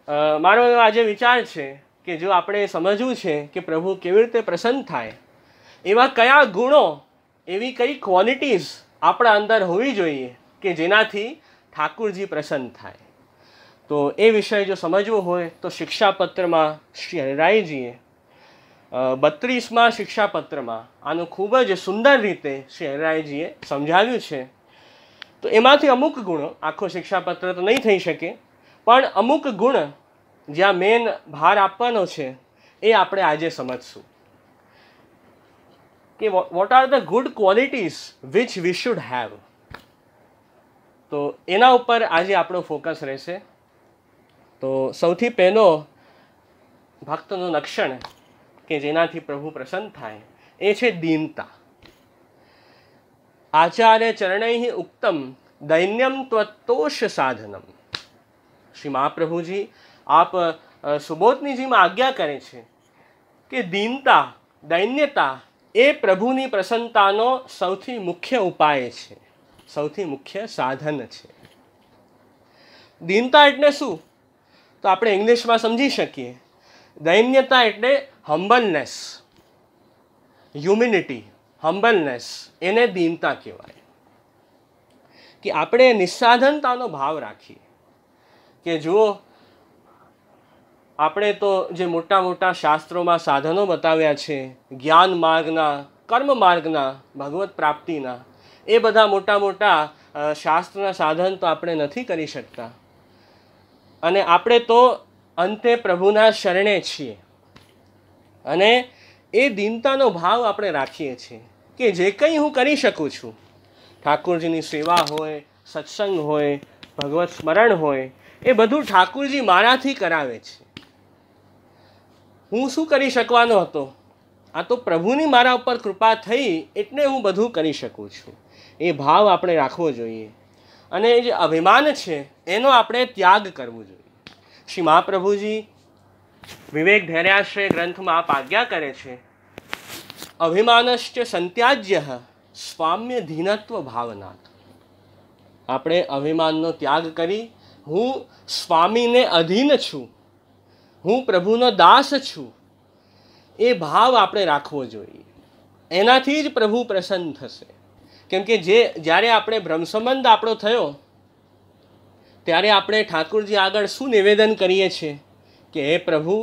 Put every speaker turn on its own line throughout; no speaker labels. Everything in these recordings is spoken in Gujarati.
મારો આજે વિચાર છે કે જો આપણે સમજવું છે કે પ્રભુ કેવી રીતે પ્રસન્ન થાય, એવા કયા ગુણો, એવી કઈ ક્વોલિટીઝ આપણા અંદર હોવી જોઈએ કે જેનાથી ઠાકુરજી પ્રસન્ન થાય. તો એ વિષય જો સમજવો હોય તો શિક્ષાપત્રમાં શ્રી હરિરાયજીએ 32મા શિક્ષાપત્રમાં આનું ખૂબ જ સુંદર રીતે શ્રી હરિરાયજીએ સમજાવ્યું છે. તો એમાંથી અમુક ગુણો, આખો શિક્ષાપત્ર તો નહીં થઈ શકે, પણ અમુક ગુણ જ્યાં મેન ભાર આપવાનો છે એ આપણે આજે સમજશું કે what are the good qualities which we should have. તો એના ઉપર આજે આપણો ફોકસ રહેશે. તો સૌથી પહેલો ભક્તનું લક્ષણ કે જેનાથી પ્રભુ પ્રસન્ન થાય એ છે દીનતા. આચાર્ય ચરણૈ ઉક્તમ દૈન્યમ ત્વત્તોષ સાધનમ. શ્રી મહાપ્રભુજી આપ સુબોધનીજીમાં આજ્ઞા કરે છે કે દીનતા, દૈન્યતા એ પ્રભુની પ્રસન્નતાનો સૌથી મુખ્ય ઉપાય છે, સૌથી મુખ્ય સાધન છે. દીનતા એટલે શું? તો આપણે ઇંગ્લિશમાં સમજી શકીએ. દૈન્યતા એટલે હમ્બલનેસ, હ્યુમિનિટી, હમ્બલનેસ, એને દીનતા કહેવાય. કે આપણે નિસ્સાધનતાનો ભાવ રાખીએ કે જુઓ, આપણે તો જે મોટા મોટા શાસ્ત્રોમાં સાધનો બતાવ્યા છે, જ્ઞાન માર્ગના, કર્મ માર્ગના, ભગવત પ્રાપ્તિના, એ બધા મોટા મોટા શાસ્ત્રના સાધન તો આપણે નથી કરી શકતા. અને આપણે તો અંતે પ્રભુના શરણે છીએ. અને એ દીનતાનો ભાવ આપણે રાખીએ છીએ કે જે કંઈ હું કરી શકું છું, ઠાકોરજીની સેવા હોય, સત્સંગ હોય, ભગવત સ્મરણ હોય, એ બધું ઠાકોરજી મારાથી કરાવે છે. હું શું કરી શકવાનો હતો? આ તો પ્રભુની મારા ઉપર કૃપા થઈ એટલે હું બધું કરી શકું છું. એ ભાવ આપણે રાખવો જોઈએ. અને એ જે અભિમાન છે એનો આપણે ત્યાગ કરવો જોઈએ. શ્રી મહાપ્રભુજી વિવેક ધૈર્યાશ્રય ગ્રંથમાં આપ આજ્ઞા કરે છે, અભિમાનશ્ચ સંત્યાજ્ય સ્વામ્ય ધીનત્વ ભાવનાથ. આપણે અભિમાનનો ત્યાગ કરી હું સ્વામીને અધીન છું, હું પ્રભુનો દાસ છું, એ ભાવ આપણે રાખવો જોઈએ. એનાથી જ પ્રભુ પ્રસન્ન થશે. કેમ કે જ્યારે આપણે બ્રહ્મસંબંધ આપણો થયો ત્યારે આપણે ઠાકોરજી આગળ શું નિવેદન કરીએ છીએ કે હે પ્રભુ,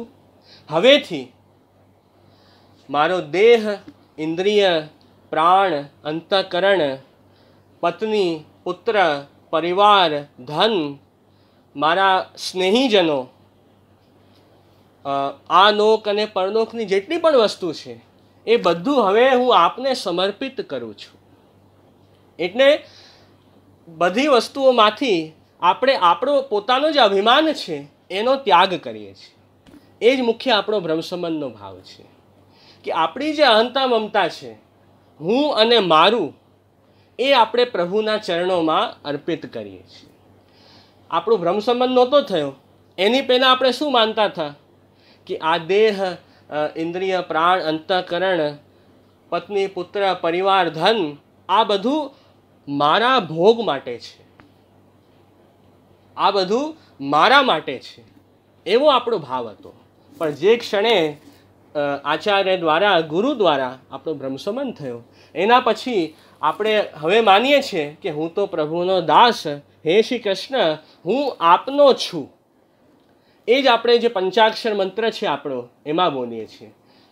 હવેથી મારો દેહ, ઇન્દ્રિય, પ્રાણ, અંતઃકરણ, પત્ની, પુત્ર, પરિવાર, ધન, મારા સ્નેહીજનો, આ લોક અને પરલોકની જેટલી પણ વસ્તુ છે એ બધું હવે હું આપને સમર્પિત કરું છું. એટલે બધી વસ્તુઓમાંથી આપણે આપણો પોતાનો જે અભિમાન છે એનો ત્યાગ કરીએ છીએ. એ જ મુખ્ય આપણો બ્રહ્મસંબંધનો ભાવ છે કે આપણી જે અહંતા મમતા છે, હું અને મારું, એ આપણે પ્રભુના ચરણોમાં અર્પિત કરીએ છીએ. આપણો બ્રહ્મસંબંધ નહોતો થયો એની પહેલાં આપણે શું માનતા હતા કે આ દેહ, ઇન્દ્રિય, પ્રાણ, અંતઃકરણ, પત્ની, પુત્ર, પરિવાર, ધન, આ બધું મારા ભોગ માટે છે, આ બધું મારા માટે છે, એવો આપણો ભાવ હતો. પણ જે ક્ષણે આચાર્ય દ્વારા, ગુરુ દ્વારા આપણો બ્રહ્મસંબંધ થયો એના પછી આપણે હવે માનીએ છીએ કે હું તો પ્રભુનો દાસ, હે શ્રી કૃષ્ણ, હું આપનો છું. એ જ આપણે જે પંચાક્ષર મંત્ર છે આપણો એમાં બોલીએ છીએ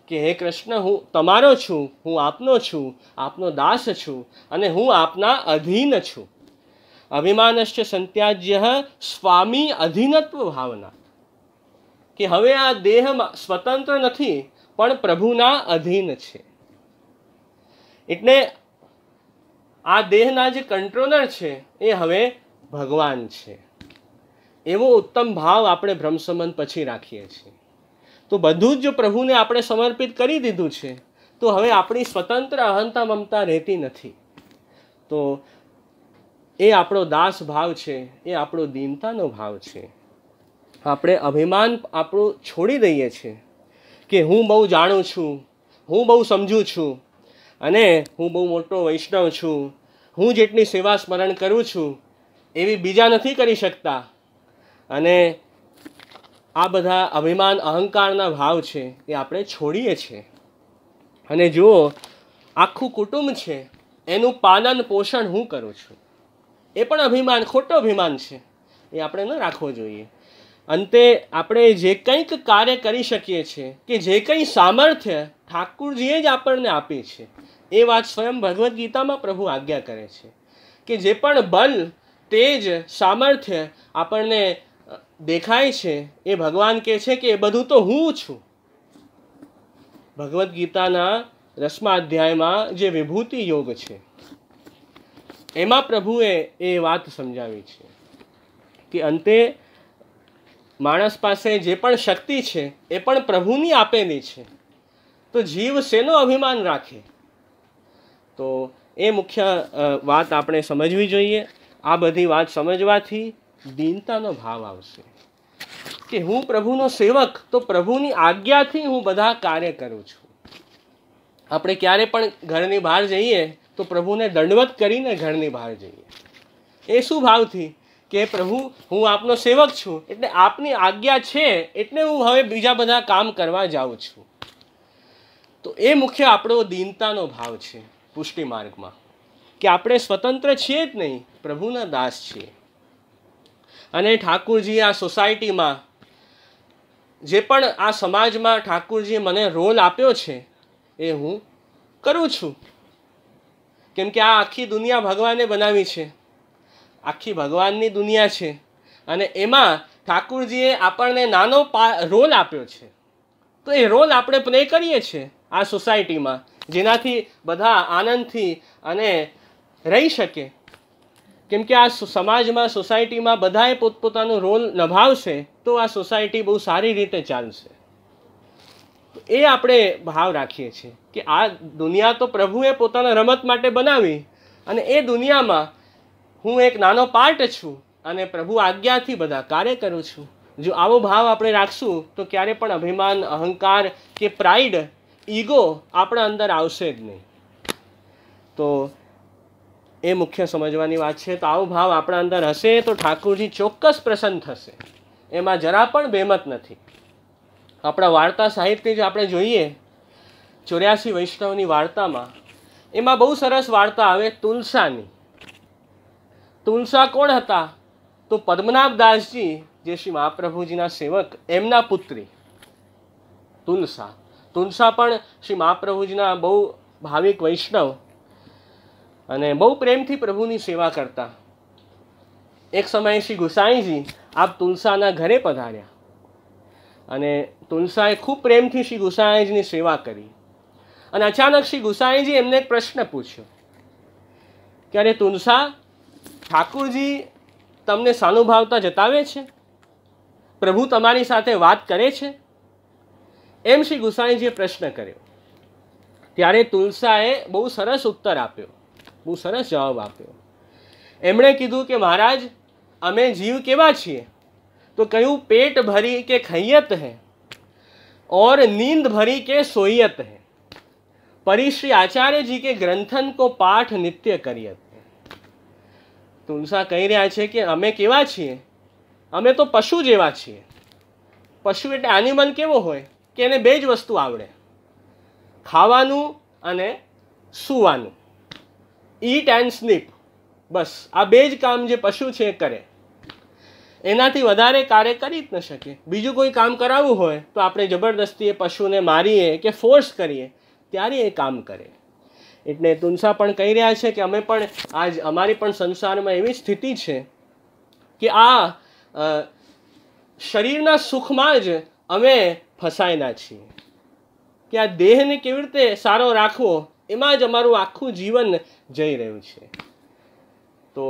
કે હે કૃષ્ણ, હું તમારો છું, હું આપનો છું, આપનો દાસ છું અને હું આપના અધીન છું. અભિમાનશ્ચ સંત્યાજ્ય સ્વામી અધીનત્વ ભાવના. કે હવે આ દેહ સ્વતંત્ર નથી પણ પ્રભુના અધીન છે. એટલે આ દેહના જે કંટ્રોલર છે એ હવે ભગવાન છે. એવો ઉત્તમ ભાવ આપણે બ્રહ્મસંબંધ પછી રાખીએ છીએ. તો બધું જ જો પ્રભુને આપણે સમર્પિત કરી દીધું છે તો હવે આપણી સ્વતંત્ર અહંતા મમતા રહેતી નથી. તો એ આપણો દાસ ભાવ છે, એ આપણો દીનતાનો ભાવ છે. આપણે અભિમાન આપણું છોડી દઈએ છીએ કે હું બહુ જાણું છું, હું બહુ સમજું છું અને હું બહુ મોટો વૈષ્ણવ છું, હું જેટલી સેવા સ્મરણ કરું છું એવી બીજા નથી કરી શકતા. અને આ બધા અભિમાન અહંકારના ભાવ છે એ આપણે છોડીએ છીએ. અને જુઓ, આખું કુટુંબ છે એનું પાલન પોષણ હું કરું છું, એ પણ અભિમાન, ખોટો અભિમાન છે, એ આપણે ન રાખવો જોઈએ. અંતે આપણે જે કંઈક કાર્ય કરી શકીએ છીએ કે જે કંઈ સામર્થ્ય ઠાકુરજીએ જ આપણને આપી છે, એ વાત સ્વયં ભગવદ્ ગીતામાં પ્રભુ આજ્ઞા કરે છે કે જે પણ બલ, તેજ, સામર્થ્ય આપણને દેખાય છે એ ભગવાન કહે છે કે એ બધું તો હું છું. ભગવદ્ ગીતાના 10મા અધ્યાયમાં જે વિભૂતિ યોગ છે એમાં પ્રભુએ એ વાત સમજાવી છે કે અંતે માણસ પાસે જે પણ શક્તિ છે એ પણ પ્રભુની આપેલી છે, તો જીવ શેનો અભિમાન રાખે? તો એ મુખ્ય વાત આપણે સમજવી જોઈએ. આ બધી વાત સમજવાથી દીનતાનો ભાવ આવશે કે હું પ્રભુનો સેવક, તો પ્રભુની આજ્ઞાથી હું બધા કાર્ય કરું છું. આપણે ક્યારે પણ ઘરની બહાર જઈએ તો પ્રભુને દંડવત કરીને ઘરની બહાર જઈએ. એ શું ભાવથી કે પ્રભુ, હું આપનો સેવક છું, એટલે આપની આજ્ઞા છે એટલે હું હવે બીજા બધા કામ કરવા જાઉં છું. તો એ મુખ્ય આપણો દીનતાનો ભાવ છે પુષ્ટિ માર્ગમાં, કે આપણે સ્વતંત્ર છીએ જ નહીં, પ્રભુના દાસ છીએ. અને ઠાકુરજી આ સોસાયટીમાં, જે પણ આ સમાજમાં ઠાકુરજીએ મને રોલ આપ્યો છે એ હું કરું છું. કેમ કે આ આખી દુનિયા ભગવાને બનાવી છે, આખી ભગવાનની દુનિયા છે, અને એમાં ઠાકુરજીએ આપણને નાનો રોલ આપ્યો છે. તો એ રોલ આપણે પ્લે કરીએ છીએ આ સોસાયટીમાં, જેનાથી બધા આનંદથી અને રહી શકે. કેમ કે આ સમાજમાં, સોસાયટીમાં બધાએ પોતપોતાનો રોલ નિભાવશે તો આ સોસાયટી બહુ સારી રીતે ચાલશે. એ આપણે ભાવ રાખીએ છીએ કે આ દુનિયા તો પ્રભુએ પોતાના રમત માટે બનાવી, અને એ દુનિયામાં હું એક નાનો પાર્ટ છું અને પ્રભુ આજ્ઞાથી બધા કાર્ય કરું છું. જો આવો ભાવ આપણે રાખશું તો ક્યારે પણ અભિમાન, અહંકાર કે પ્રાઇડ, ઈગો આપણા અંદર આવશે જ નહીં. તો એ મુખ્ય સમજવાની વાત છે. તો આવો ભાવ આપણા અંદર હશે તો ઠાકુરજી ચોક્કસ પ્રસન્ન થશે, એમાં જરા પણ બેમત નથી. આપણા વાર્તા સાહિત્ય જે આપણે જોઈએ 84 વૈષ્ણવની વાર્તામાં, એમાં બહુ સરસ વાર્તા આવે તુલસાની. તુલસા કોણ હતા? તો પદ્મનાભદાસજી, જે શ્રી મહાપ્રભુજીના સેવક, એમના પુત્રી તુલસા. તુલસા પણ શ્રી મહાપ્રભુજીના બહુ ભાવિક વૈષ્ણવ અને બહુ પ્રેમથી પ્રભુની સેવા કરતા. એક સમયે શ્રી ગુસાઈજી આપ તુલસાના ઘરે પધાર્યા, અને તુલસાએ ખૂબ પ્રેમથી શ્રી ગુસાઈજીની સેવા કરી. અને અચાનક શ્રી ગુસાઈજી એમને એક પ્રશ્ન પૂછ્યો કે અરે તુલસા, ઠાકુરજી તમને સાનુભાવતા જતાવે છે? પ્રભુ તમારી સાથે વાત કરે છે? એમ શ્રી ગુસાઈજીએ પ્રશ્ન કર્યો. ત્યારે તુલસાએ બહુ સરસ ઉત્તર આપ્યો, બહુ સરસ જવાબ આપ્યો. એમણે કીધું કે મહારાજ, અમે જીવ કેવા છીએ? તો કહ્યું, પેટ ભરી કે ખૈયત હૈ और नींद भरी के सोयत है, परिश्री आचार्य जी के ग्रंथन को पाठ नित्य करियत. તુલસા કહી રહ્યા છે કે અમે કેવા છીએ? અમે તો પશુ જેવા છીએ. પશુ એટલે એનિમલ કેવો હોય કે એને બે જ વસ્તુ આવડે, ખાવાનું અને સૂવાનું. ઈટ એન્ડ સ્લીપ, બસ આ બે જ કામ જે પશુ છે એ કરે. એનાથી વધારે કાર્ય કરી જ ન શકે. બીજું કોઈ કામ કરાવવું હોય તો આપણે જબરદસ્તી એ પશુને મારીએ કે ફોર્સ કરીએ ત્યારે એ કામ કરે. એટલે તુલસા પણ કહી રહ્યા છે કે અમે પણ આજ અમારી પણ સંસારમાં એવી સ્થિતિ છે કે આ શરીરના સુખમાં જ અમે ફસાયેલા છીએ, કે આ દેહને કેવી રીતે સારો રાખવો એમાં જ અમારું આખું જીવન જઈ રહ્યું છે. તો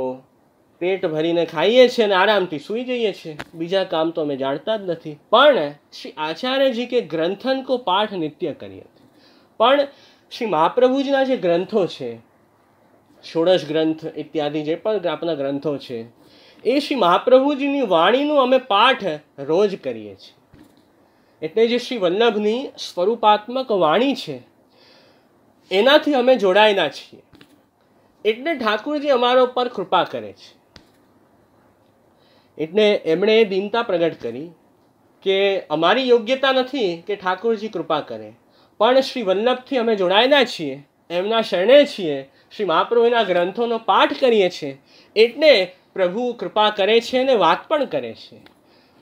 પેટ ભરીને ખાઈએ છીએ અને આરામથી સૂઈ જઈએ છીએ, બીજા કામ તો અમે જાણતા જ નથી. પણ શ્રી આચાર્યજી કે ગ્રંથન કો પાઠ નિત્ય કરીએ. પણ શ્રી મહાપ્રભુજીના જે ગ્રંથો છે, ષોડશ ગ્રંથ ઇત્યાદિ જે પણ આપણા ગ્રંથો છે, એ શ્રી મહાપ્રભુજીની વાણીનું અમે પાઠ રોજ કરીએ છીએ. એટલે જે શ્રી વલ્લભની સ્વરૂપાત્મક વાણી છે એનાથી અમે જોડાયેલા છીએ. એટલે ઠાકુરજી અમારા ઉપર કૃપા કરે છે. એટલે એમણે દીનતા પ્રગટ કરી કે અમારી યોગ્યતા નથી કે ઠાકોરજી કૃપા કરે, પણ શ્રી વલ્લભથી અમે જોડાયેલા છીએ, એમના શરણે છીએ, શ્રી મહાપ્રભુના ગ્રંથોનો પાઠ કરીએ છીએ, એટલે પ્રભુ કૃપા કરે છે અને વાત પણ કરે છે.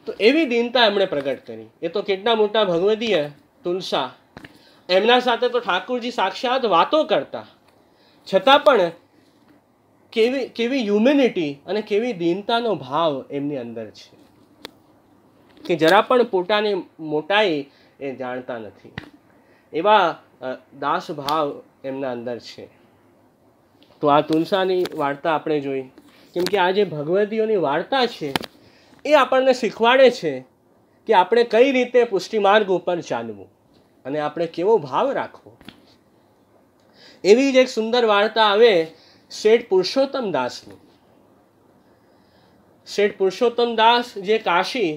તો એવી દીનતા એમણે પ્રગટ કરી. એ તો કેટલા મોટા ભગવદીય તુલસા, એમના સાથે તો ઠાકોરજી સાક્ષાત વાતો કરતા, છતાં પણ કેવી હ્યુમિનિટી અને કેવી દીનતાનો ભાવ એમની અંદર છે કે જરા પણ પોતાની મોટાઈ એ જાણતા નથી. એવા દાસ ભાવ એમના અંદર છે. તો આ તુલસાની વાર્તા આપણે જોઈ, કેમ કે આ જે ભગવદીઓની વાર્તા છે એ આપણને શીખવાડે છે કે આપણે કઈ રીતે પુષ્ટિમાર્ગ ઉપર ચાલવું અને આપણે કેવો ભાવ રાખવો. એવી જ એક સુંદર વાર્તા આવે શેઠ પુરુષોત્તમ દાસની. શેઠ પુરુષોત્તમ દાસ જે કાશી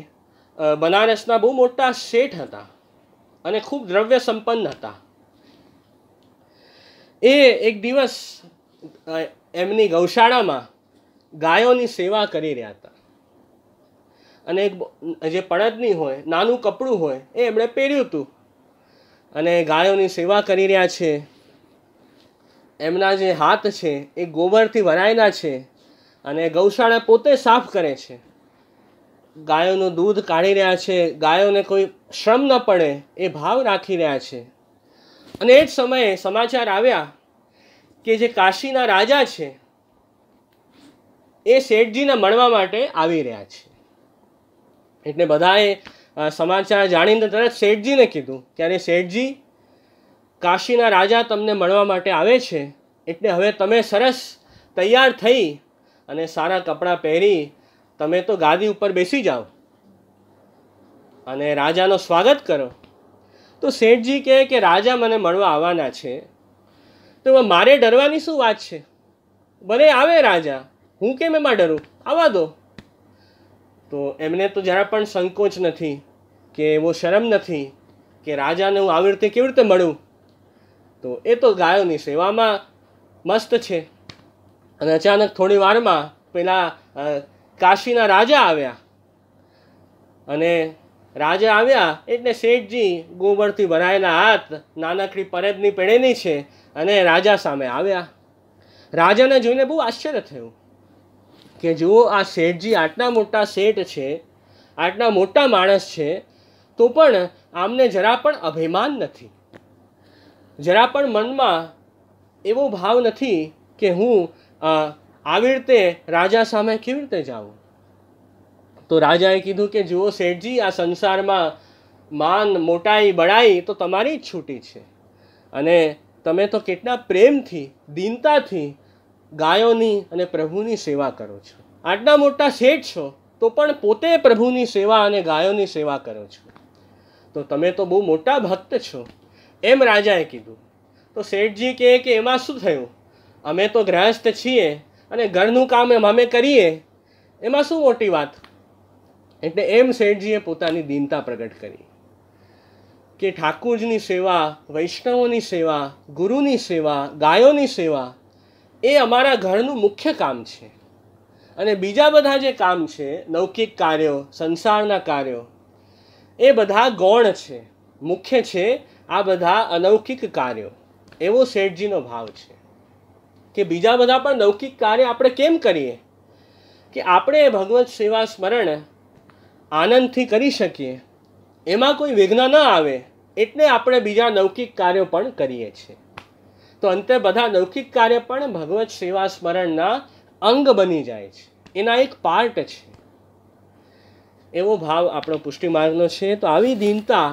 બનારસના બહુ મોટા શેઠ હતા અને ખૂબ દ્રવ્ય સંપન્ન હતા. એ એક દિવસ એમની ગૌશાળામાં ગાયોની સેવા કરી રહ્યા હતા અને જે પડદની હોય, નાનું કપડું હોય એ એમણે પહેર્યું હતું અને ગાયોની સેવા કરી રહ્યા છે. એમના જે હાથ છે એ ગોબરથી ભરાયેલા છે અને ગૌશાળા પોતે સાફ કરે છે. ગાયોનું દૂધ કાઢી રહ્યા છે, ગાયોને કોઈ શ્રમ ન પડે એ ભાવ રાખી રહ્યા છે. અને એ જ સમયે સમાચાર આવ્યા કે જે કાશીના રાજા છે એ શેઠજીને મળવા માટે આવી રહ્યા છે. એટલે બધાએ સમાચાર જાણીને તરત શેઠજીને કીધું કે અરે શેઠજી, કાશીના રાજા તમને મળવા માટે આવે છે, એટલે હવે તમે સરસ તૈયાર થઈ અને સારા કપડાં પહેરી તમે તો ગાદી ઉપર બેસી જાઓ અને રાજાનો સ્વાગત કરો. તો શેઠજી કહે કે રાજા મને મળવા આવવાના છે, તો મારે ડરવાની શું વાત છે? ભલે આવે રાજા, હું કેમ એમાં ડરું, આવવા દો. તો એમને તો જરા પણ સંકોચ નથી કે એવો શરમ નથી કે રાજાને હું આવી રીતે કેવી રીતે મળું. તો એ તો ગાયોની સેવામાં મસ્ત છે. અને અચાનક થોડી વારમાં પેલા કાશીના રાજા આવ્યા અને રાજા આવ્યા એટલે શેઠજી ગોબરથી ભરાયેલા હાથ, નાનકડી પરદની પહેરેલી છે અને રાજા સામે આવ્યા. રાજાને જોઈને બહુ આશ્ચર્ય થયું કે જુઓ, આ શેઠજી આટલા મોટા શેઠ છે, આટલા મોટા માણસ છે, તો પણ આમને જરા પણ અભિમાન નથી, જરા પણ મનમાં એવો ભાવ નથી કે હું આવી રીતે રાજા સામે કેવી રીતે જાઉં. તો રાજાએ કીધું કે જુઓ શેઠજી, આ સંસારમાં માન, મોટાઈ, બડાઈ તો તમારી જ છૂટી છે અને તમે તો કેટલા પ્રેમથી, દીનતાથી ગાયોની અને પ્રભુની સેવા કરો છો. આટલા મોટા શેઠ છો તો પણ પોતે પ્રભુની સેવા અને ગાયોની સેવા કરો છો, તો તમે તો બહુ મોટા ભક્ત છો, એમ રાજાએ કીધું. તો શેઠજી કહે કે એમાં શું થયું, અમે તો ગૃહસ્થ છીએ અને ઘરનું કામ અમે કરીએ, એમાં શું મોટી વાત. એટલે એમ શેઠજીએ પોતાની દીનતા પ્રગટ કરી કે ઠાકોરજીની સેવા, વૈષ્ણવોની સેવા, ગુરુની સેવા, ગાયોની સેવા એ અમારા ઘરનું મુખ્ય કામ છે અને બીજા બધા જે કામ છે, લૌકિક કાર્યો, સંસારના કાર્યો, એ બધા ગૌણ છે, મુખ્ય છે આ બધા અલૌકિક કાર્યો. એવો શેઠજીનો ભાવ છે કે બીજા બધા પણ લૌકિક કાર્ય આપણે કેમ કરીએ કે આપણે ભગવત સેવા સ્મરણ આનંદથી કરી શકીએ, એમાં કોઈ વિઘ્ન ન આવે, એટલે આપણે બીજા લૌકિક કાર્યો પણ કરીએ છીએ. તો અંતે બધા લૌકિક કાર્ય પણ ભગવત સેવા સ્મરણના અંગ બની જાય છે, એના એક પાર્ટ છે. એવો ભાવ આપણો પુષ્ટિમાર્ગનો છે. તો આવી દીનતા,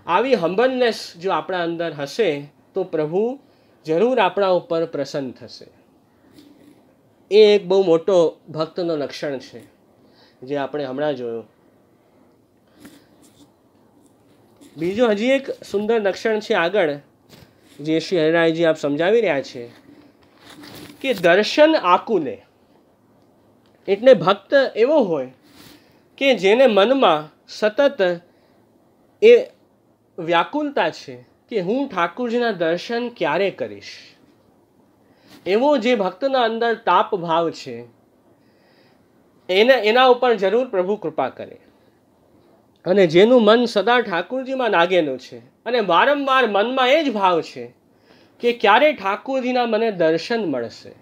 આવી હમ્બલનેસ જો આપણા અંદર હશે તો પ્રભુ જરૂર આપણા ઉપર પ્રસન્ન થશે. એ એક બહુ મોટો ભક્તનો લક્ષણ છે જે આપણે હમણાં જોયું. બીજું હજી એક સુંદર લક્ષણ છે આગળ, જે શ્રી હરિરાયજી આપ સમજાવી રહ્યા છે કે દર્શન આકુલે. એટલે ભક્ત એવો હોય કે જેને મનમાં સતત એ વ્યાકુલતા છે કે હું ઠાકોરજીના દર્શન ક્યારે કરીશ. એવો જે ભક્તના અંદર તાપ ભાવ છે એના ઉપર જરૂર પ્રભુ કૃપા કરે. અને જેનું મન સદા ઠાકુરજીમાં લાગેલું છે અને વારંવાર મનમાં એ જ ભાવ છે કે ક્યારે ઠાકુરજીના મને દર્શન મળશે,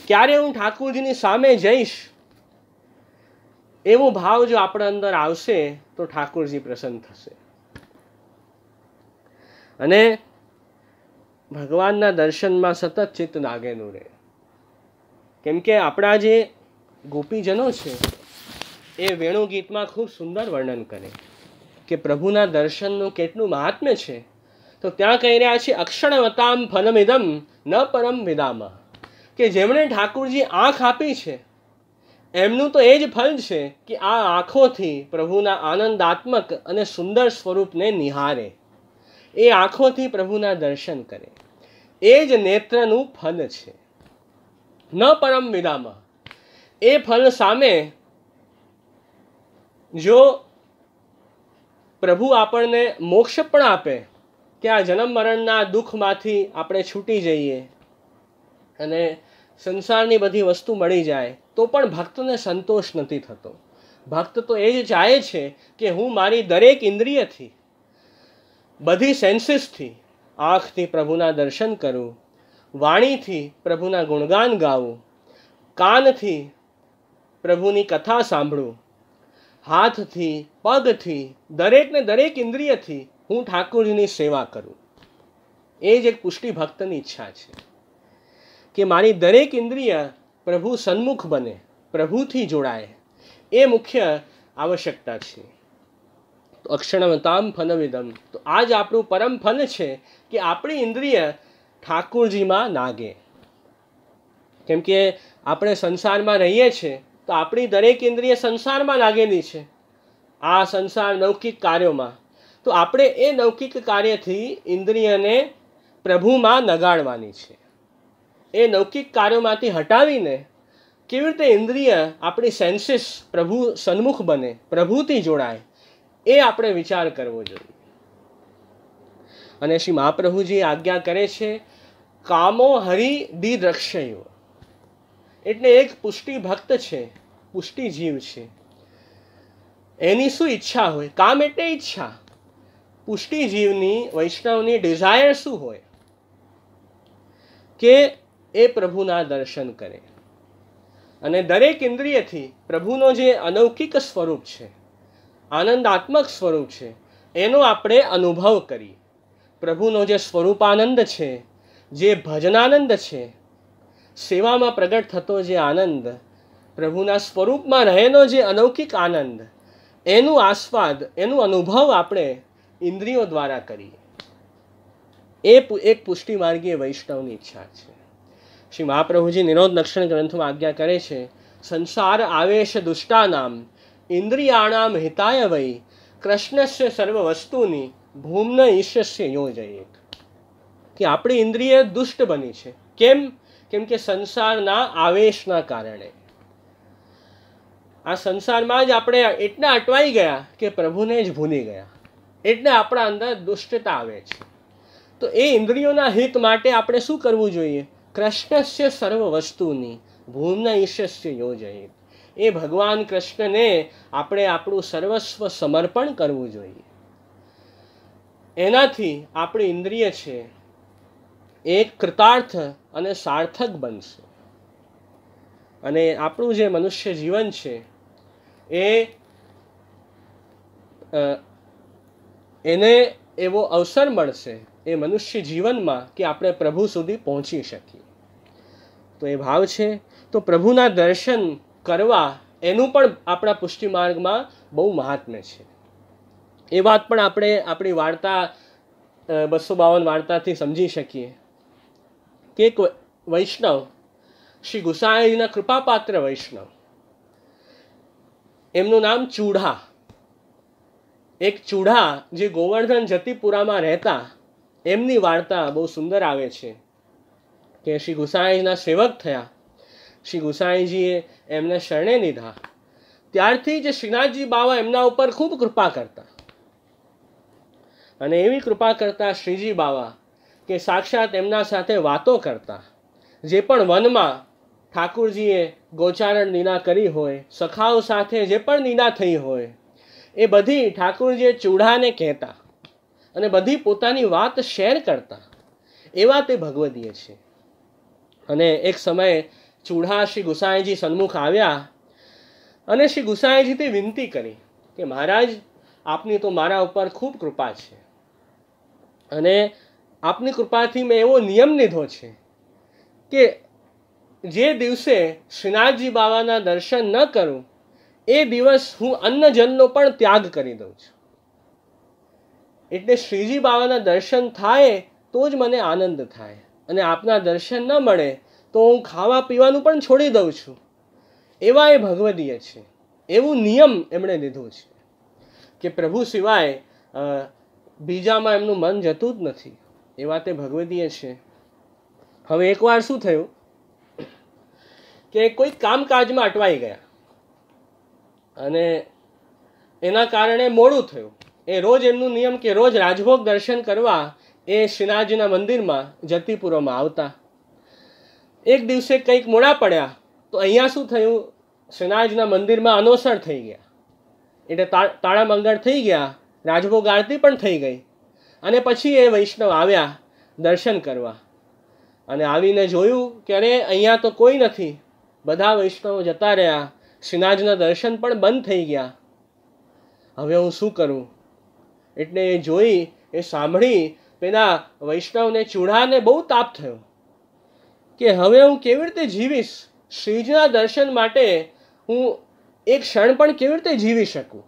ક્યારે હું ઠાકુરજીની સામે જઈશ, એવો ભાવ જો આપણા અંદર આવશે તો ઠાકુરજી પ્રસન્ન થશે. અને ભગવાનના દર્શનમાં સતત ચિત્ત લાગેલું રહે. કેમ કે આપણા જે ગોપીજનો છે એ વેણુ ગીતમાં ખૂબ સુંદર વર્ણન કરે કે પ્રભુના દર્શનનું કેટલું મહાત્મ્ય છે. તો ત્યાં કહી રહ્યા છે અક્ષણવતામ ફલમિદમ ન પરમ વિદામાં, કે જેમણે ઠાકુરજી આંખ આપી છે એમનું તો એ જ ફલ છે કે આ આંખોથી પ્રભુના આનંદાત્મક અને સુંદર સ્વરૂપને નિહારે, એ આંખોથી પ્રભુના દર્શન કરે, એ જ નેત્રનું ફલ છે. ન પરમ વિદામાં, એ ફલ સામે જો પ્રભુ આપણને મોક્ષ પણ આપે કે આ જન્મ મરણના દુઃખમાંથી આપણે છૂટી જઈએ અને સંસારની બધી વસ્તુ મળી જાય, તો પણ ભક્તને સંતોષ નથી થતો. ભક્ત તો એ જ ચાહે છે કે હું મારી દરેક ઇન્દ્રિયથી, બધી સેન્સીસથી, આંખથી પ્રભુના દર્શન કરું, વાણીથી પ્રભુના ગુણગાન ગાવું, કાનથી પ્રભુની કથા સાંભળું, હાથથી, પગથી, દરેકને દરેક ઇન્દ્રિયથી હું ઠાકોરજીની સેવા કરું. એ જ એક પુષ્ટિ ભક્તની ઈચ્છા છે કે મારી દરેક ઇન્દ્રિય પ્રભુ સન્મુખ બને, પ્રભુથી જોડાય. એ મુખ્ય આવશ્યકતા છે. તો અક્ષણવતામ ફલવિદમ, તો આ જ આપણું પરમ ફલ છે કે આપણી ઇન્દ્રિય ઠાકોરજીમાં લાગે. કેમ કે આપણે સંસારમાં રહીએ છીએ તો આપણી દરેક ઇન્દ્રિય સંસારમાં લાગેલી છે, આ સંસાર લૌકિક કાર્યોમાં. તો આપણે એ લૌકિક કાર્યથી ઇન્દ્રિયને પ્રભુમાં લગાડવાની છે. એ લૌકિક કાર્યોમાંથી હટાવીને કેવી રીતે ઇન્દ્રિય, આપણી સેન્સીસ પ્રભુ સન્મુખ બને, પ્રભુથી જોડાય, એ આપણે વિચાર કરવો જોઈએ. અને શ્રી મહાપ્રભુજી આજ્ઞા કરે છે કામો હરિ દિદ્રક્ષયો, એટલે એક પુષ્ટિ ભક્ત છે, પુષ્ટિ જીવ છે. એની શું ઈચ્છા હોય? કામ એટલે ઈચ્છા. પુષ્ટિ જીવની, વૈષ્ણવની ડિઝાયર શું હોય? કે એ પ્રભુના દર્શન કરે અને દરેક ઇન્દ્રિયથી પ્રભુનો જે અલૌકિક સ્વરૂપ છે, આનંદાત્મક સ્વરૂપ છે, એનો આપણે અનુભવ કરીએ. પ્રભુનો જે સ્વરૂપાનંદ છે, જે ભજનાનંદ છે, સેવામાં પ્રગટ થતો જે આનંદ, પ્રભુના સ્વરૂપમાં રહેલો જે અલૌકિક આનંદ, એનું આસ્વાદ, એનું અનુભવ આપણે ઇન્દ્રિયો દ્વારા કરીએ. એ એક પુષ્ટિ માર્ગીય વૈષ્ણવની ઈચ્છા છે. શ્રી મહાપ્રભુજી નિરોધ લક્ષણ ગ્રંથમાં આજ્ઞા કરે છે સંસાર આવેશ દુષ્ટાનામ ઇન્દ્રિયાણામ હિતાય વૈ કૃષ્ણસ્ય સર્વ વસ્તુની ભૂમ્ન ઈશ્યસ્ય યોજયેત. કે આપણી ઇન્દ્રિય દુષ્ટ બની છે. કેમ કે સંસારના આવેશના કારણે. આ સંસારમાં જ આપણે એટલા અટવાઈ ગયા કે પ્રભુને જ ભૂલી ગયા, એટલે આપણા અંદર દુષ્ટતા આવે છે. તો એ ઇન્દ્રિયોના હિત માટે આપણે શું કરવું જોઈએ? કૃષ્ણસ્ય સર્વ વસ્તુની ભૂમ્ન ઈશ્યસ્ય યોજયેત. એ ભગવાન કૃષ્ણને આપણે આપણું સર્વસ્વ સમર્પણ કરવું જોઈએ. એનાથી આપણી ઇન્દ્રિય છે એ કૃતાર્થ અને સાર્થક બનશે. અને આપણું જે મનુષ્ય જીવન છે એને એવો અવસર મળશે એ મનુષ્ય જીવનમાં કે આપણે પ્રભુ સુધી પહોંચી શકીએ. તો એ ભાવ છે. તો પ્રભુના દર્શન કરવા એનું પણ આપણા પુષ્ટિ માર્ગમાં બહુ મહાત્મ્ય છે. એ વાત પણ આપણે આપણી વાર્તા 252 વાર્તાથી સમજી શકીએ કે એક વૈષ્ણવ, શ્રી ગુસાઈજીના કૃપાપાત્ર વૈષ્ણવ, એમનું નામ ચૂડા. એક ચૂડા જે ગોવર્ધન જતિપુરામાં રહેતા, એમની વાર્તા બહુ સુંદર આવે છે કે શ્રી ગુસાઈજીના સેવક થયા, શ્રી ગુસાઈજીએ એમને શરણે લીધા, ત્યારથી જ શ્રીનાથજી બાવા એમના ઉપર ખૂબ કૃપા કરતા. અને એવી કૃપા કરતા શ્રીજી બાવા કે સાક્ષાત એમના સાથે વાતો કરતા. જે પણ વનમાં ઠાકુરજીએ ગોચારણ લીલા કરી હોય, સખાઓ સાથે જે પણ લીલા થઈ હોય, એ બધી ઠાકોરજીએ ચૂડાને કહેતા અને બધી પોતાની વાત શેર કરતા, એવા તે ભગવદીય છે. અને એક સમયે ચૂડા શ્રી ગુસાઈજી સન્મુખ આવ્યા અને શ્રી ગુસાઈજીથી વિનંતી કરી કે મહારાજ, આપની તો મારા ઉપર ખૂબ કૃપા છે અને આપની કૃપાથી મેં એવો નિયમ લીધો છે કે જે દિવસે શ્રીનાથજી બાવાના દર્શન ન કરું એ દિવસ હું અન્ન જલનો પણ ત્યાગ કરી દઉં છું. એટલે શ્રીજી બાવાના દર્શન થાય તો જ મને આનંદ થાય, અને આપના દર્શન ન મળે તો હું ખાવા પીવાનું પણ છોડી દઉં છું. એવા એ ભગવદીય છે. એવું નિયમ એમણે લીધું છે કે પ્રભુ સિવાય બીજામાં એમનું મન જતું જ નથી. એવા તે ભગવદીય છે. હવે એકવાર શું થયું કે કોઈ કામકાજમાં અટવાઈ ગયા અને એના કારણે મોડું થયું. એ રોજ એમનું નિયમ કે રોજ રાજભોગ દર્શન કરવા એ શ્રીનાથજીના મંદિરમાં જતીપુરોમાં આવતા. એક દિવસે કંઈક મોડા પડ્યા તો અહીંયા શું થયું, શ્રીનાથજીના મંદિરમાં અનોસર થઈ ગયા. એટલે તાળા મંગળ થઈ ગયા, રાજભોગ આરતી પણ થઈ ગઈ. અને પછી એ વૈષ્ણવ આવ્યા દર્શન કરવા અને આવીને જોયું કે અરે અહીંયા તો કોઈ નથી, બધા વૈષ્ણવો જતા રહ્યા, શ્રીનાથજીના દર્શન પણ બંધ થઈ ગયા. હવે હું શું કરું? એટલે એ જોઈ, એ સાંભળી પેલા વૈષ્ણવને ચૂડાને બહુ તાપ થયો કે હવે હું કેવી રીતે જીવીશ? શ્રીજીના દર્શન માટે હું એક ક્ષણ પણ કેવી રીતે જીવી શકું?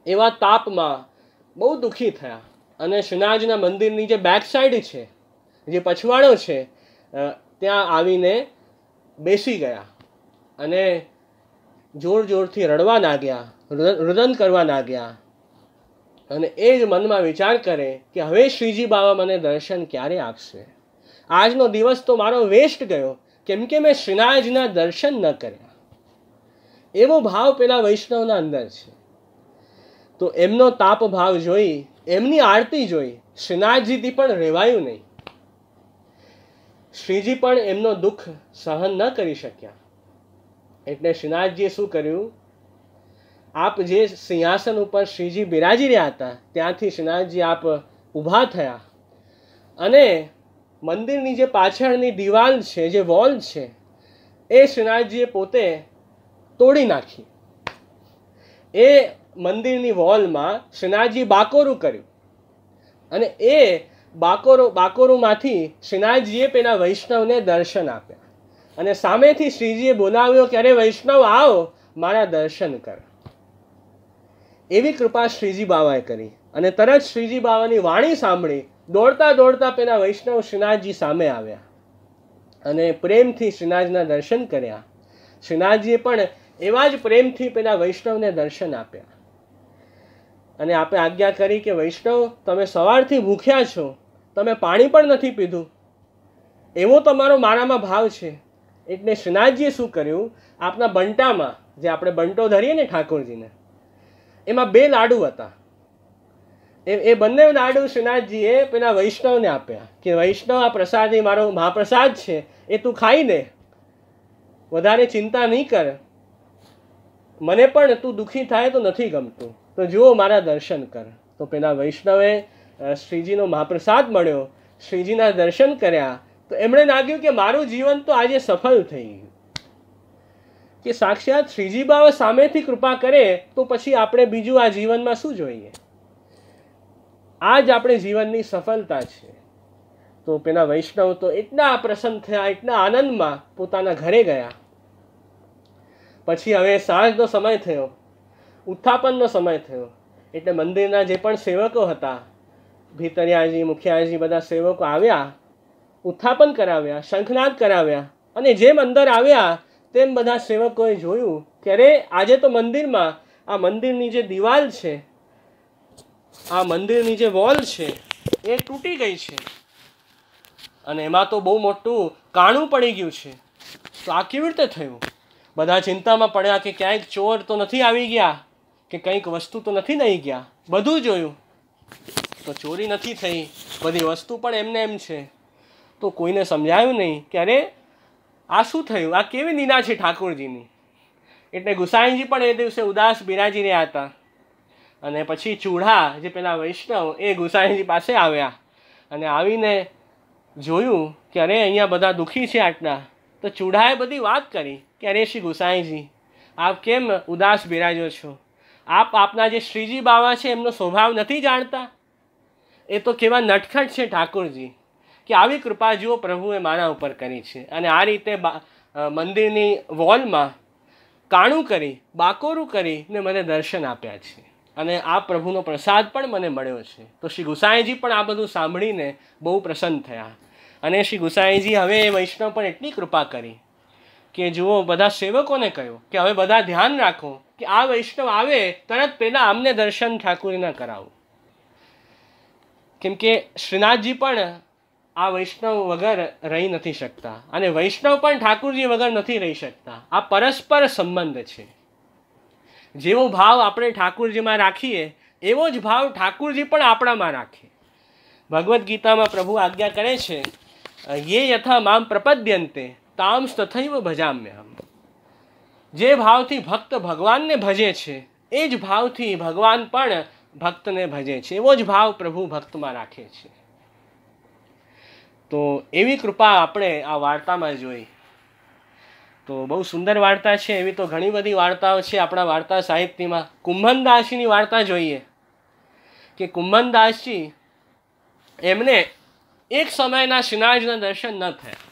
એવા તાપમાં બહુ દુઃખી થયા અને શ્રીનાથજીના મંદિરની જે બેક સાઈડ છે, જે પછવાડો છે, ત્યાં આવીને બેસી ગયા અને જોર જોરથી રડવા લાગ્યા, રુદન કરવા લાગ્યા. અને એ જ મનમાં વિચાર કરે કે હવે શ્રીજી બાવા મને દર્શન ક્યારે આપશે? આજનો દિવસ તો મારો વેસ્ટ ગયો કેમ કે મેં શ્રીનાથજીના દર્શન ન કર્યા. એવો ભાવ પેલા વૈષ્ણવના અંદર છે. તો એમનો તાપ ભાવ જોઈ, એમની આરતી જોઈ શ્રીનાથજીથી પણ રહેવાયું નહીં. શ્રીજી પણ એમનો દુઃખ સહન ન કરી શક્યા. એટલે શ્રીનાથજીએ શું કર્યું, આપ જે સિંહાસન ઉપર શ્રીજી બિરાજી રહ્યા હતા ત્યાંથી શ્રીનાથજી આપ ઊભા થયા અને મંદિરની જે પાછળની દિવાલ છે, જે વોલ છે, એ શ્રીનાથજીએ પોતે તોડી નાખી. એ મંદિરની વોલમાં શ્રીનાથજી બાકોરું કર્યું અને એ બાકોરુમાંથી શ્રીનાથજીએ પેલા વૈષ્ણવને દર્શન આપ્યા અને સામેથી શ્રીજીએ બોલાવ્યો કે અરે વૈષ્ણવ આવો, મારા દર્શન કર. એવી કૃપા શ્રીજી બાવાએ કરી અને તરત શ્રીજી બાવાની વાણી સાંભળી દોડતા દોડતા પેલા વૈષ્ણવ શ્રીનાથજી સામે આવ્યા અને પ્રેમથી શ્રીનાથજીના દર્શન કર્યા. શ્રીનાથજીએ પણ એવા જ પ્રેમથી પેલા વૈષ્ણવને દર્શન આપ્યા અને આપે આજ્ઞા કરી કે વૈષ્ણવ, તમે સવારથી ભૂખ્યા છો, તમે પાણી પણ નથી પીધું, એવો તમારો મારામાં ભાવ છે. એટલે શ્રીનાથજીએ શું કર્યું, આપના બંટામાં, જે આપણે બંટો ધરીએ ને ઠાકોરજીને, એમાં 2 લાડુ હતા. એ બંને લાડુ શ્રીનાથજીએ પેલા વૈષ્ણવને આપ્યા કે વૈષ્ણવ, આ પ્રસાદ એ મારો મહાપ્રસાદ છે, એ તું ખાઈ લે, વધારે ચિંતા નહીં કર, મને પણ તું દુઃખી થાય તો નથી ગમતું, તો જુઓ મારા દર્શન કર. તો પેલા વૈષ્ણવે શ્રીજીનો મહાપ્રસાદ મળ્યો, શ્રીજીના દર્શન કર્યા તો એમણે લાગ્યું કે મારું જીવન તો આજે સફળ થઈ ગયું. કે સાક્ષાત શ્રીજી બાવા સામેથી કૃપા કરે તો પછી આપણે બીજું આ જીવનમાં શું જોઈએ? આ જ આપણે જીવનની સફળતા છે. તો પેલા વૈષ્ણવ તો એટલા પ્રસન્ન થયા, એટલા આનંદમાં પોતાના ઘરે ગયા. પછી હવે સાંજનો સમય થયો, ઉત્થાપનનો સમય થયો. એટલે મંદિરના જે પણ સેવકો હતા, ભીતરિયાજી, મુખિયાજી, બધા સેવકો આવ્યા, ઉત્થાપન કરાવ્યા, શંખનાદ કરાવ્યા અને જેમ અંદર આવ્યા તેમ બધા સેવકોએ જોયું કે અરે આજે તો મંદિરમાં આ મંદિરની જે દિવાલ છે, આ મંદિરની જે વોલ છે, એ તૂટી ગઈ છે અને એમાં તો બહુ મોટું કાણું પડી ગયું છે. તો આ કેવી રીતે થયું? બધા ચિંતામાં પડ્યા કે ક્યાંક ચોર તો નથી આવી ગયા, કે કંઈક વસ્તુ તો નથી લઈ ગયા. બધું જોયું તો ચોરી નથી થઈ, બધી વસ્તુ પણ એમને એમ છે. તો કોઈને સમજાયું નહીં કે અરે આ શું થયું, આ કેવી લીલા છે ઠાકોરજીની. એટલે ગુસાઈજી પણ એ દિવસે ઉદાસ બિરાજી રહ્યા હતા અને પછી ચૂડા જે પેલા વૈષ્ણવ એ ગુસાઈજી પાસે આવ્યા અને આવીને જોયું કે અરે અહીંયા બધા દુઃખી છે આટલા. તો ચૂડાએ બધી વાત કરી કે અરે શ્રી ગુસાઈજી, આપ કેમ ઉદાસ બિરાજો છો? આપ આપના જે શ્રીજી બાવા છે એમનો સ્વભાવ નથી જાણતા? એ તો કેવા નટખટ છે ઠાકોરજી, કે આવી કૃપા જુઓ પ્રભુએ મારા ઉપર કરી છે. અને આ રીતે મંદિરની વોલમાં કાણું કરી, બાકોરું કરીને મને દર્શન આપ્યા છે અને આ પ્રભુનો પ્રસાદ પણ મને મળ્યો છે. તો શ્રી ગુસાઈજી પણ આ બધું સાંભળીને બહુ પ્રસન્ન થયા. અને શ્રી ગુસાઈજી હવે એ વૈષ્ણવ પર એટલી કૃપા કરી કે જુઓ, બધા સેવકોને કહ્યું કે હવે બધા ધ્યાન રાખો કે આ વૈષ્ણવ આવે તરત પહેલાં અમને દર્શન ઠાકુરીના કરાવો. કેમ કે શ્રીનાથજી પણ આ વૈષ્ણવ વગર રહી નથી શકતા અને વૈષ્ણવ પણ ઠાકુરજી વગર નથી રહી શકતા. આ પરસ્પર સંબંધ છે. જેવો ભાવ આપણે ઠાકુરજીમાં રાખીએ એવો જ ભાવ ઠાકુરજી પણ આપણામાં રાખે. ભગવદ્ ગીતામાં પ્રભુ આજ્ઞા કરે છે, યે યથા મામ પ્રપદ્યન્તે તામ તથૈવ ભજામ્યહમ. જે ભાવથી ભક્ત ભગવાનને ભજે છે એ જ ભાવથી ભગવાન પણ ભક્તને ભજે છે. એવો જ ભાવ પ્રભુ ભક્તમાં રાખે છે. તો એવી કૃપા આપણે આ વાર્તામાં જોઈ. તો બહુ સુંદર વાર્તા છે. એવી તો ઘણી બધી વાર્તાઓ છે આપણા વાર્તા સાહિત્યમાં. કુંભનદાસજીની વાર્તા જોઈએ કે કુંભનદાસજી એમને એક સમયના શ્રીનાથજીના દર્શન ન થયા.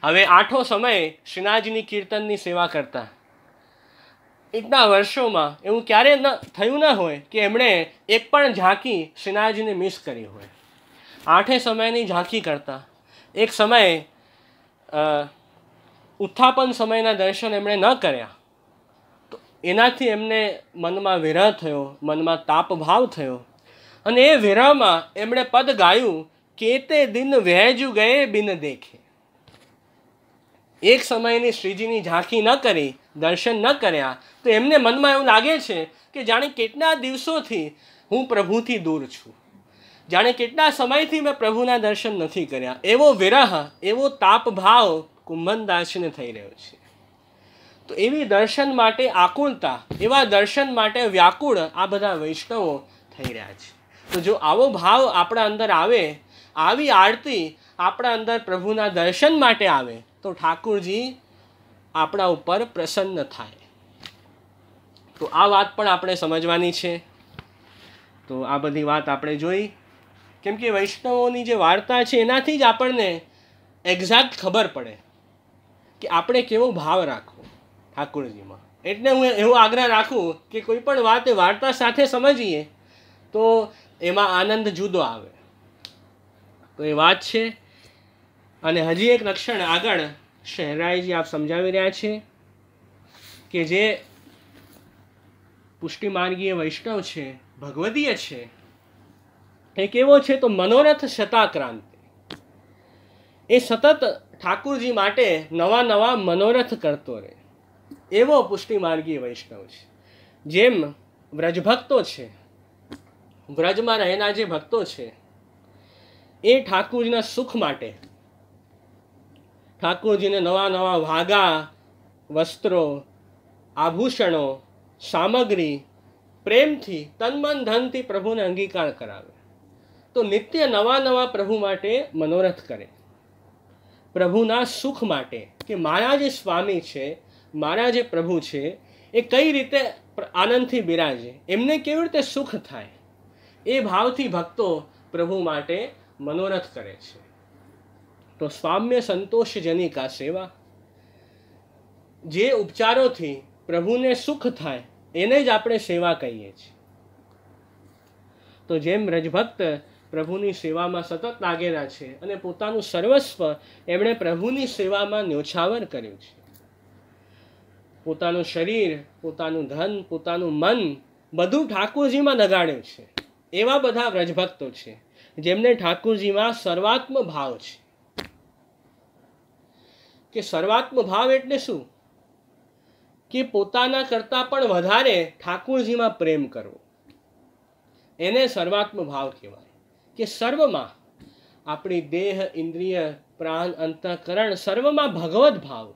હવે 8 સમય શ્રીનાથજીની કીર્તનની સેવા કરતા. એટલા વર્ષોમાં એવું ક્યારે થયું ન હોય કે એમણે એક પણ ઝાંકી શ્રીનાથજીને મિસ કરી હોય. 8 સમયની ઝાંખી કરતા. એક સમયે ઉત્થાપન સમયના દર્શન એમણે ન કર્યા. તો એનાથી એમને મનમાં વિરહ થયો, મનમાં તાપભાવ થયો અને એ વિરહમાં એમણે પદ ગાયું કે તે દિન વહેજુ ગયે બિન દેખે. એક સમયની શ્રીજીની ઝાંખી ન કરી, દર્શન ન કર્યા તો એમને મનમાં એવું લાગે છે કે જાણે કેટલા દિવસોથી હું પ્રભુથી દૂર છું, જાણે કેટલા સમયથી મેં પ્રભુના દર્શન નથી કર્યા. એવો વિરહ, એવો તાપભાવ કુંભનદાસજીને થઈ રહ્યો છે. તો એવી દર્શન માટે આકુળતા, એવા દર્શન માટે વ્યાકુળ આ બધા વૈષ્ણવો થઈ રહ્યા છે. તો જો આવો ભાવ આપણા અંદર આવે, આવી આરતી આપણા અંદર પ્રભુના દર્શન માટે આવે તો ઠાકુરજી આપણા ઉપર પ્રસન્ન થાય. તો આ વાત પણ આપણે સમજવાની છે. તો આ બધી વાત આપણે જોઈ. કેમ કે વૈષ્ણવોની જે વાર્તા છે એનાથી જ આપણને એક્ઝેક્ટ ખબર પડે કે આપણે કેવો ભાવ રાખવો ઠાકુરજીમાં. એટલે હું એવો આગ્રહ રાખું કે કોઈ પણ વાત એ વાર્તા સાથે સમજીએ તો એમાં આનંદ જુદો આવે. તો એ વાત છે. અને હજી એક લક્ષણ આગળ શહેરાઈજી આપ સમજાવી રહ્યા છે કે જે પુષ્ટિમાર્ગીય વૈષ્ણવ છે, ભગવદીય છે, એ કેવો છે તો મનોરથ શતાક્રાંતિ. એ સતત ઠાકુરજી માટે નવા નવા મનોરથ કરતો રહે એવો પુષ્ટિમાર્ગીય વૈષ્ણવ છે. જેમ વ્રજભક્તો છે, વ્રજમાં રહેલા જે ભક્તો છે એ ઠાકુરજીના સુખ માટે ઠાકુરજીને નવા નવા વાઘા, વસ્ત્રો, આભૂષણો, સામગ્રી પ્રેમથી તન મન ધનથી પ્રભુને અંગીકાર કરાવે. તો નિત્ય નવા નવા પ્રભુ માટે મનોરથ કરે, પ્રભુના સુખ માટે કે મારા જે સ્વામી છે, મારા જે પ્રભુ છે એ કઈ રીતે આનંદથી બિરાજે, એમને કેવી રીતે સુખ થાય, એ ભાવથી ભક્તો પ્રભુ માટે મનોરથ કરે છે. તો સ્વામ્ય સંતોષજનિકા સેવા, જે ઉપચારોથી પ્રભુને સુખ થાય એને જ આપણે સેવા કહીએ છીએ. તો જેમ રજભક્ત પ્રભુની સેવામાં સતત લાગેલા છે અને પોતાનું સર્વસ્વ એમણે પ્રભુની સેવામાં ન્યોછાવર કર્યું છે, પોતાનું શરીર, પોતાનું ધન, પોતાનું મન બધું ઠાકુરજીમાં લગાડ્યું છે, એવા બધા વ્રજભક્તો છે જેમને ઠાકુરજીમાં સર્વાત્મ ભાવ છે. કે સર્વાત્મ ભાવ એટલે શું? કે પોતાના કરતાં પણ વધારે ઠાકુરજીમાં પ્રેમ કરવો, એને સર્વાત્મ ભાવ કહેવાય. કે સર્વમાં આપણી દેહ, ઇન્દ્રિય, પ્રાણ, અંતઃકરણ સર્વમાં ભગવત ભાવ,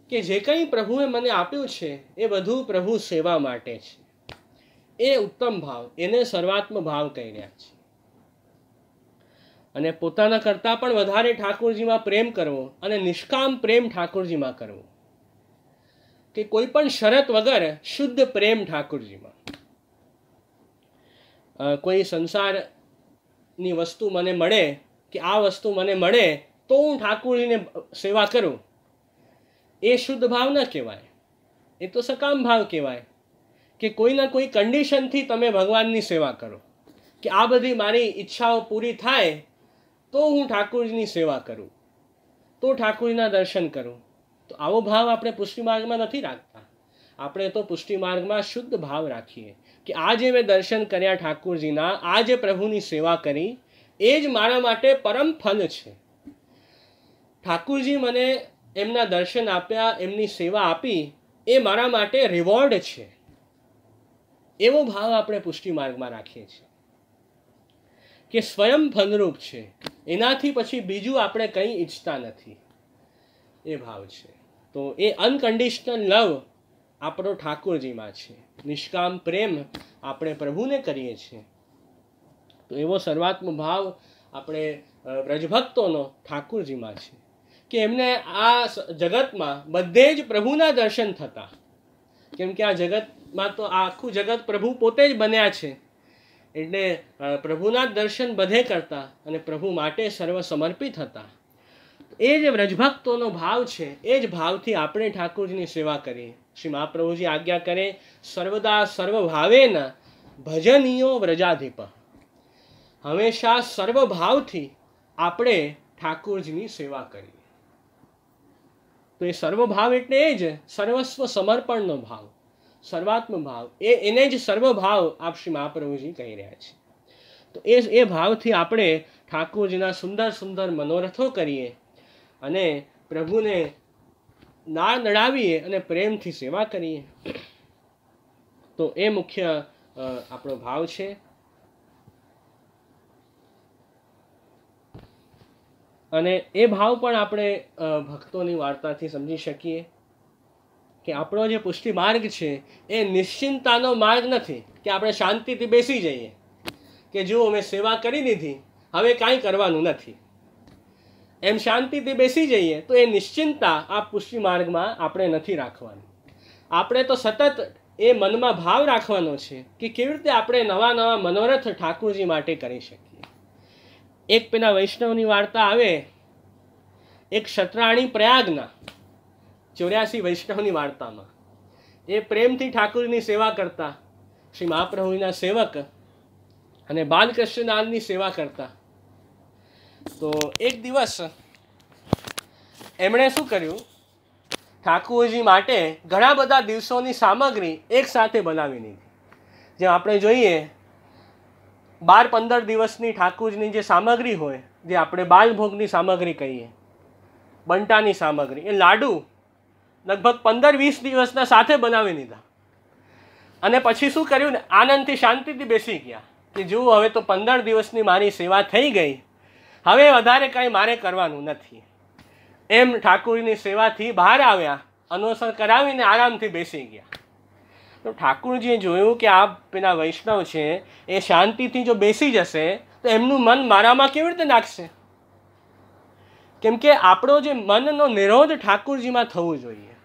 કે જે કંઈ પ્રભુએ મને આપ્યું છે એ બધું પ્રભુ સેવા માટે છે. એ ઉત્તમ ભાવ, એને સર્વાત્મ ભાવ કહી રહ્યા છે. અને પોતાના કરતાં પણ વધારે ઠાકોરજીમાં પ્રેમ કરવો અને નિષ્કામ પ્રેમ ઠાકોરજીમાં કરવો, કે કોઈ પણ શરત વગર શુદ્ધ પ્રેમ ઠાકોરજીમાં. કોઈ સંસારની વસ્તુ મને મળે કે આ વસ્તુ મને મળે તો હું ઠાકોરજીને સેવા કરું, એ શુદ્ધ ભાવ ન કહેવાય. એ તો સકામ ભાવ કહેવાય કે કોઈના કોઈ કન્ડિશનથી તમે ભગવાનની સેવા કરો, કે આ બધી મારી ઈચ્છાઓ પૂરી થાય તો હું ઠાકોરજીની સેવા કરું, તો ઠાકોરજીના દર્શન કરું. તો આવો ભાવ આપણે પુષ્ટિ માર્ગમાં નથી રાખતા. આપણે તો પુષ્ટિ માર્ગમાં શુદ્ધ ભાવ રાખીએ કે આજે મેં દર્શન કર્યા ઠાકોરજીના, આજે પ્રભુની સેવા કરી, એ જ મારા માટે પરમ ફલ છે. ઠાકોરજી મને એમના દર્શન આપ્યા, એમની સેવા આપી, એ મારા માટે રિવોર્ડ છે. એવો ભાવ આપણે પુષ્ટિ માર્ગમાં રાખીએ છીએ કે સ્વયં ફલરૂપ છે, એનાથી પછી બીજું આપણે કંઈ ઈચ્છતા નથી, એ ભાવ છે. તો એ અનકન્ડિશનલ લવ આપણો ઠાકોરજીમાં છે, નિષ્કામ પ્રેમ આપણે પ્રભુને કરીએ છીએ. તો એવો સર્વાત્મ ભાવ આપણે વ્રજભક્તોનો ઠાકોરજીમાં છે કે એમને આ જગતમાં બધે જ પ્રભુના દર્શન થતા. કેમ કે આ જગતમાં તો આખું જગત પ્રભુ પોતે જ બન્યા છે, એટલે પ્રભુના દર્શન બધે કરતા અને પ્રભુ માટે સર્વ સમર્પિત હતા. એ જે વ્રજભક્તોનો ભાવ છે, એ જ ભાવથી આપણે ઠાકોરજીની સેવા કરીએ. શ્રી મહાપ્રભુજી આજ્ઞા કરે, સર્વદા સર્વભાવેન ભજનીયો વ્રજાધિપ. હંમેશા સર્વભાવથી આપણે ઠાકોરજીની સેવા કરીએ. તો એ સર્વભાવ એટલે એ જ સર્વસ્વ સમર્પણનો ભાવ, સર્વાત્મ ભાવ, એને જ સર્વભાવ આપ શ્રી મહાપ્રભુજી કહી રહ્યા છે. તો એ ભાવથી આપણે ઠાકોરજીના સુંદર સુંદર મનોરથો કરીએ અને પ્રભુને નાળ નડાવીએ અને પ્રેમથી સેવા કરીએ. તો એ મુખ્ય આપણો ભાવ છે. અને એ ભાવ પણ આપણે ભક્તોની વાર્તાથી સમજી શકીએ કે આપણો જે પુષ્ટિ માર્ગ છે એ નિશ્ચિંતાનો માર્ગ નથી કે આપણે શાંતિથી બેસી જઈએ કે જો અમે સેવા કરી લીધી, હવે કાંઈ કરવાનું નથી, એમ શાંતિથી બેસી જઈએ તો એ નિશ્ચિંતા આ પુષ્ટિ માર્ગમાં આપણે નથી રાખવાની. આપણે તો સતત એ મનમાં ભાવ રાખવાનો છે કે કેવી રીતે આપણે નવા નવા મનોરથ ઠાકોરજી માટે કરી શકીએ. એક પેલા વૈષ્ણવની વાર્તા આવે, એક ક્ષત્રાણી પ્રયાગના 84 વૈષ્ણવની વાર્તામાં એ પ્રેમથી ઠાકોરજીની સેવા કરતા, શ્રી મહાપ્રભુના સેવક અને બાલકૃષ્ણલાલની સેવા કરતા. તો એક દિવસ એમણે શું કર્યું, ઠાકોરજી માટે ઘણા બધા દિવસોની સામગ્રી એક સાથે બનાવી લીધી. જેમ આપણે જોઈએ 12-15 દિવસની ઠાકોરજીની જે સામગ્રી હોય, જે આપણે બાલભોગની સામગ્રી કહીએ, બંટાની સામગ્રી, એ લાડુ લગભગ 15-20 દિવસના સાથે બનાવી લીધા. અને પછી શું કર્યું ને, આનંદથી શાંતિથી બેસી ગયા કે જુઓ હવે તો 15 દિવસની મારી સેવા થઈ ગઈ, હવે વધારે કંઈ મારે કરવાનું નથી. એમ ઠાકોરજીની સેવાથી બહાર આવ્યા, અનોસર કરાવીને આરામથી બેસી ગયા. તો ઠાકોરજીએ જોયું કે આ પેલા વૈષ્ણવ છે એ શાંતિથી જો બેસી જશે તો એમનું મન મારામાં કેવી રીતે નાખશે. કેમ કે આપણો જે મનનો નિરોધ ઠાકોરજીમાં થવું જોઈએ.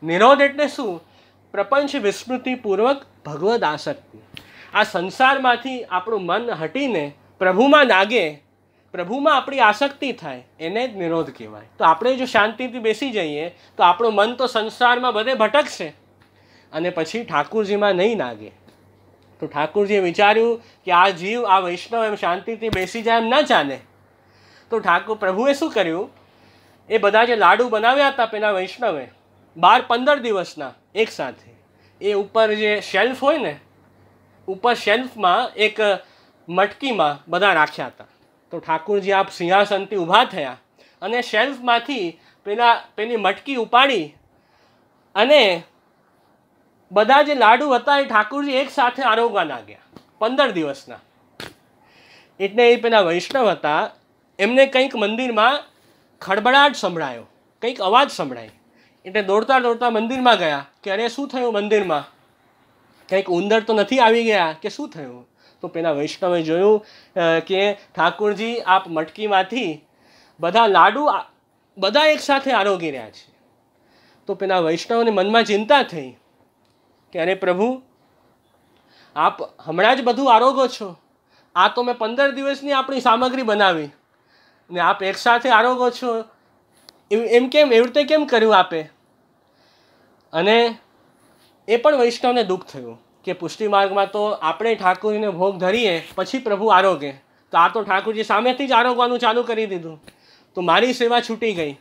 નિરોધ એટલે શું? પ્રપંચ વિસ્મૃતિપૂર્વક ભગવદ આસક્તિ. આ સંસારમાંથી આપણું મન હટીને પ્રભુમાં લાગે, પ્રભુમાં આપણી આસક્તિ થાય, એને જ નિરોધ કહેવાય. તો આપણે જો શાંતિથી બેસી જઈએ તો આપણું મન તો સંસારમાં બધે ભટકશે અને પછી ઠાકોરજીમાં નહીં લાગે. તો ઠાકોરજીએ વિચાર્યું કે આ જીવ, આ વૈષ્ણવ એમ શાંતિથી બેસી જાય એમ ન ચાલે. તો પ્રભુએ શું કર્યું, એ બધા જે લાડુ બનાવ્યા હતા પેલા વૈષ્ણવે 12-15 દિવસના એક સાથે, એ ઉપર જે શેલ્ફ હોય ને, ઉપર શેલ્ફમાં એક મટકીમાં બધા રાખ્યા હતા. તો ઠાકોરજી આપ સિંહાસનથી ઊભા થયા અને શેલ્ફમાંથી પેલી મટકી ઉપાડી અને બધા જે લાડુ હતા એ ઠાકોરજી એક સાથે આરોગવા લાગ્યા 15 દિવસના. એટલે એ પેલા વૈષ્ણવ હતા, એમને કંઈક મંદિરમાં ખડબડાટ સંભળાયો, કંઈક અવાજ સંભળાય. એટલે દોડતા દોડતા મંદિરમાં ગયા કે અરે શું થયું મંદિરમાં. કંઈક ઉંદર તો નથી આવી ગયા કે શું થયું? તો પેલા વૈષ્ણવે જોયું કે ઠાકુરજી આપ મટકીમાંથી બધા લાડુ બધા એકસાથે આરોગી રહ્યા છે. તો પેલા વૈષ્ણવને મનમાં ચિંતા થઈ કે અરે પ્રભુ, આપ હમણાં જ બધું આરોગો છો. આ તો મેં 15 દિવસની આપણી સામગ્રી બનાવી ને આપ એકસાથે આરોગો છો, એમ કેમ? એવી રીતે કેમ કર્યું આપે? અને એ પણ વૈષ્ણવને દુઃખ થયું કે પુષ્ટિ માર્ગમાં તો આપણે ઠાકોરજીને ભોગ ધરીએ પછી પ્રભુ આરોગે, તો આ તો ઠાકોરજી સામેથી જ આરોગવાનું ચાલુ કરી દીધું, તો મારી સેવા છૂટી ગઈ.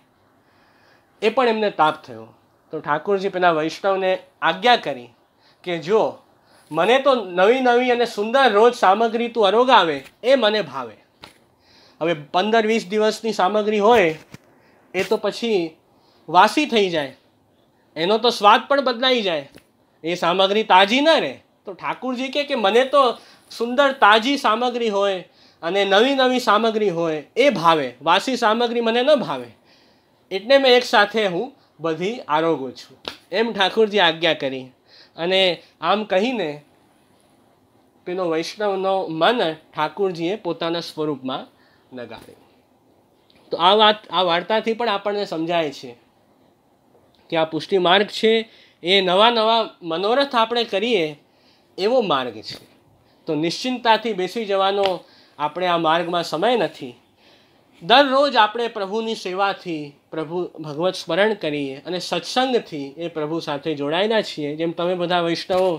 એ પણ એમને તાપ થયો. તો ઠાકોરજી પેલા વૈષ્ણવને આજ્ઞા કરી કે જો મને તો નવી નવી અને સુંદર રોજ સામગ્રી તું આરોગાવે એ મને ભાવે. હવે 15-20 દિવસની સામગ્રી હોય એ તો પછી વાસી થઈ જાય, એનો તો સ્વાદ પણ બદલાઈ જાય, એ સામગ્રી તાજી ન રહે. તો ઠાકુરજી કે મને તો સુંદર તાજી સામગ્રી હોય અને નવી નવી સામગ્રી હોય એ ભાવે, વાસી સામગ્રી મને ન ભાવે, એટલે મેં એકસાથે હું બધી આરોગું છું. એમ ઠાકુરજી આજ્ઞા કરી. અને આમ કહીને પેલો વૈષ્ણવનો મન ઠાકુરજીએ પોતાના સ્વરૂપમાં લગાડ્યું. તો આ વાર્તાથી પણ આપણને સમજાય છે કે આ પુષ્ટિ માર્ગ છે એ નવા નવા મનોરથ આપણે કરીએ એવો માર્ગ છે. તો નિશ્ચિંતાથી બેસી જવાનો આપણે આ માર્ગમાં સમય નથી. દરરોજ આપણે પ્રભુની સેવાથી, પ્રભુ ભગવત સ્મરણ કરીએ અને સત્સંગથી એ પ્રભુ સાથે જોડાયેલા છીએ. જેમ તમે બધા વૈષ્ણવો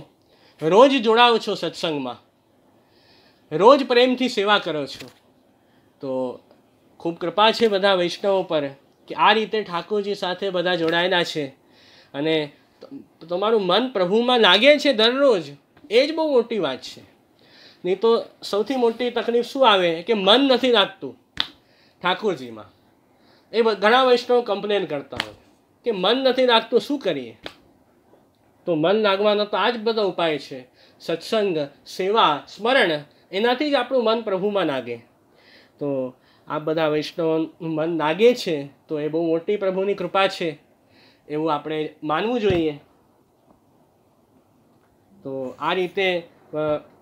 રોજ જોડાઓ છો સત્સંગમાં, રોજ પ્રેમથી સેવા કરો છો, તો ખૂબ કૃપા છે બધા વૈષ્ણવો પર કે આ રીતે ઠાકોરજી સાથે બધા જોડાયેલા છે અને તમારું મન પ્રભુમાં લાગે છે દરરોજ. એ જ બહુ મોટી વાત છે. નહીં તો સૌથી મોટી તકલીફ શું આવે કે મન નથી લાગતું ઠાકોરજીમાં. એ ઘણા વૈષ્ણવો કમ્પ્લેન કરતા હોય કે મન નથી લાગતું, શું કરીએ? તો મન લાગવાનો તો આ જ બધા ઉપાય છે, સત્સંગ, સેવા, સ્મરણ. એનાથી જ આપણું મન પ્રભુમાં લાગે. તો આ બધા વૈષ્ણવોનું મન લાગે છે તો એ બહુ મોટી પ્રભુની કૃપા છે, એવું આપણે માનવું જોઈએ. તો આ રીતે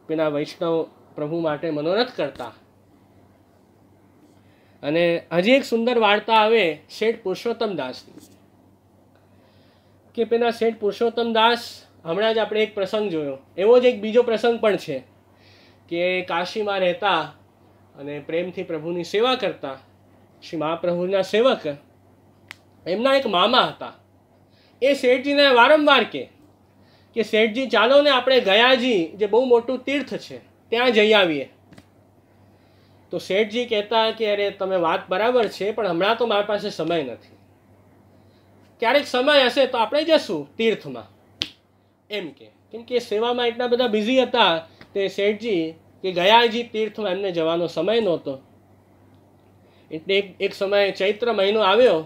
પેલા વૈષ્ણવ પ્રભુ માટે મનોરથ કરતા. અને હજી એક સુંદર વાર્તા આવે શેઠ પુરુષોત્તમ દાસની, કે પેલા શેઠ પુરુષોત્તમ દાસ, હમણાં જ આપણે એક પ્રસંગ જોયો, એવો જ એક બીજો પ્રસંગ પણ છે કે કાશીમાં રહેતા અને પ્રેમથી પ્રભુની સેવા કરતા શ્રી મહાપ્રભુના સેવક, એમના એક મામા હતા. એ શેઠજીને વારંવાર કે શેઠજી ચાલો ને આપણે ગયાજી, જે બહુ મોટું તીર્થ છે, ત્યાં જઈ આવીએ. તો શેઠજી કહેતા કે અરે તમે વાત બરાબર છે, પણ હમણાં તો મારી પાસે સમય નથી, ક્યારેક સમય હશે તો આપણે જશું તીર્થમાં, એમ કેમ કે સેવામાં એટલા બધા બિઝી હતા તે શેઠજી કે ગયાજી તીર્થમાં એમને જવાનો સમય નહોતો. એટલે એક સમય ચૈત્ર મહિનો આવ્યો,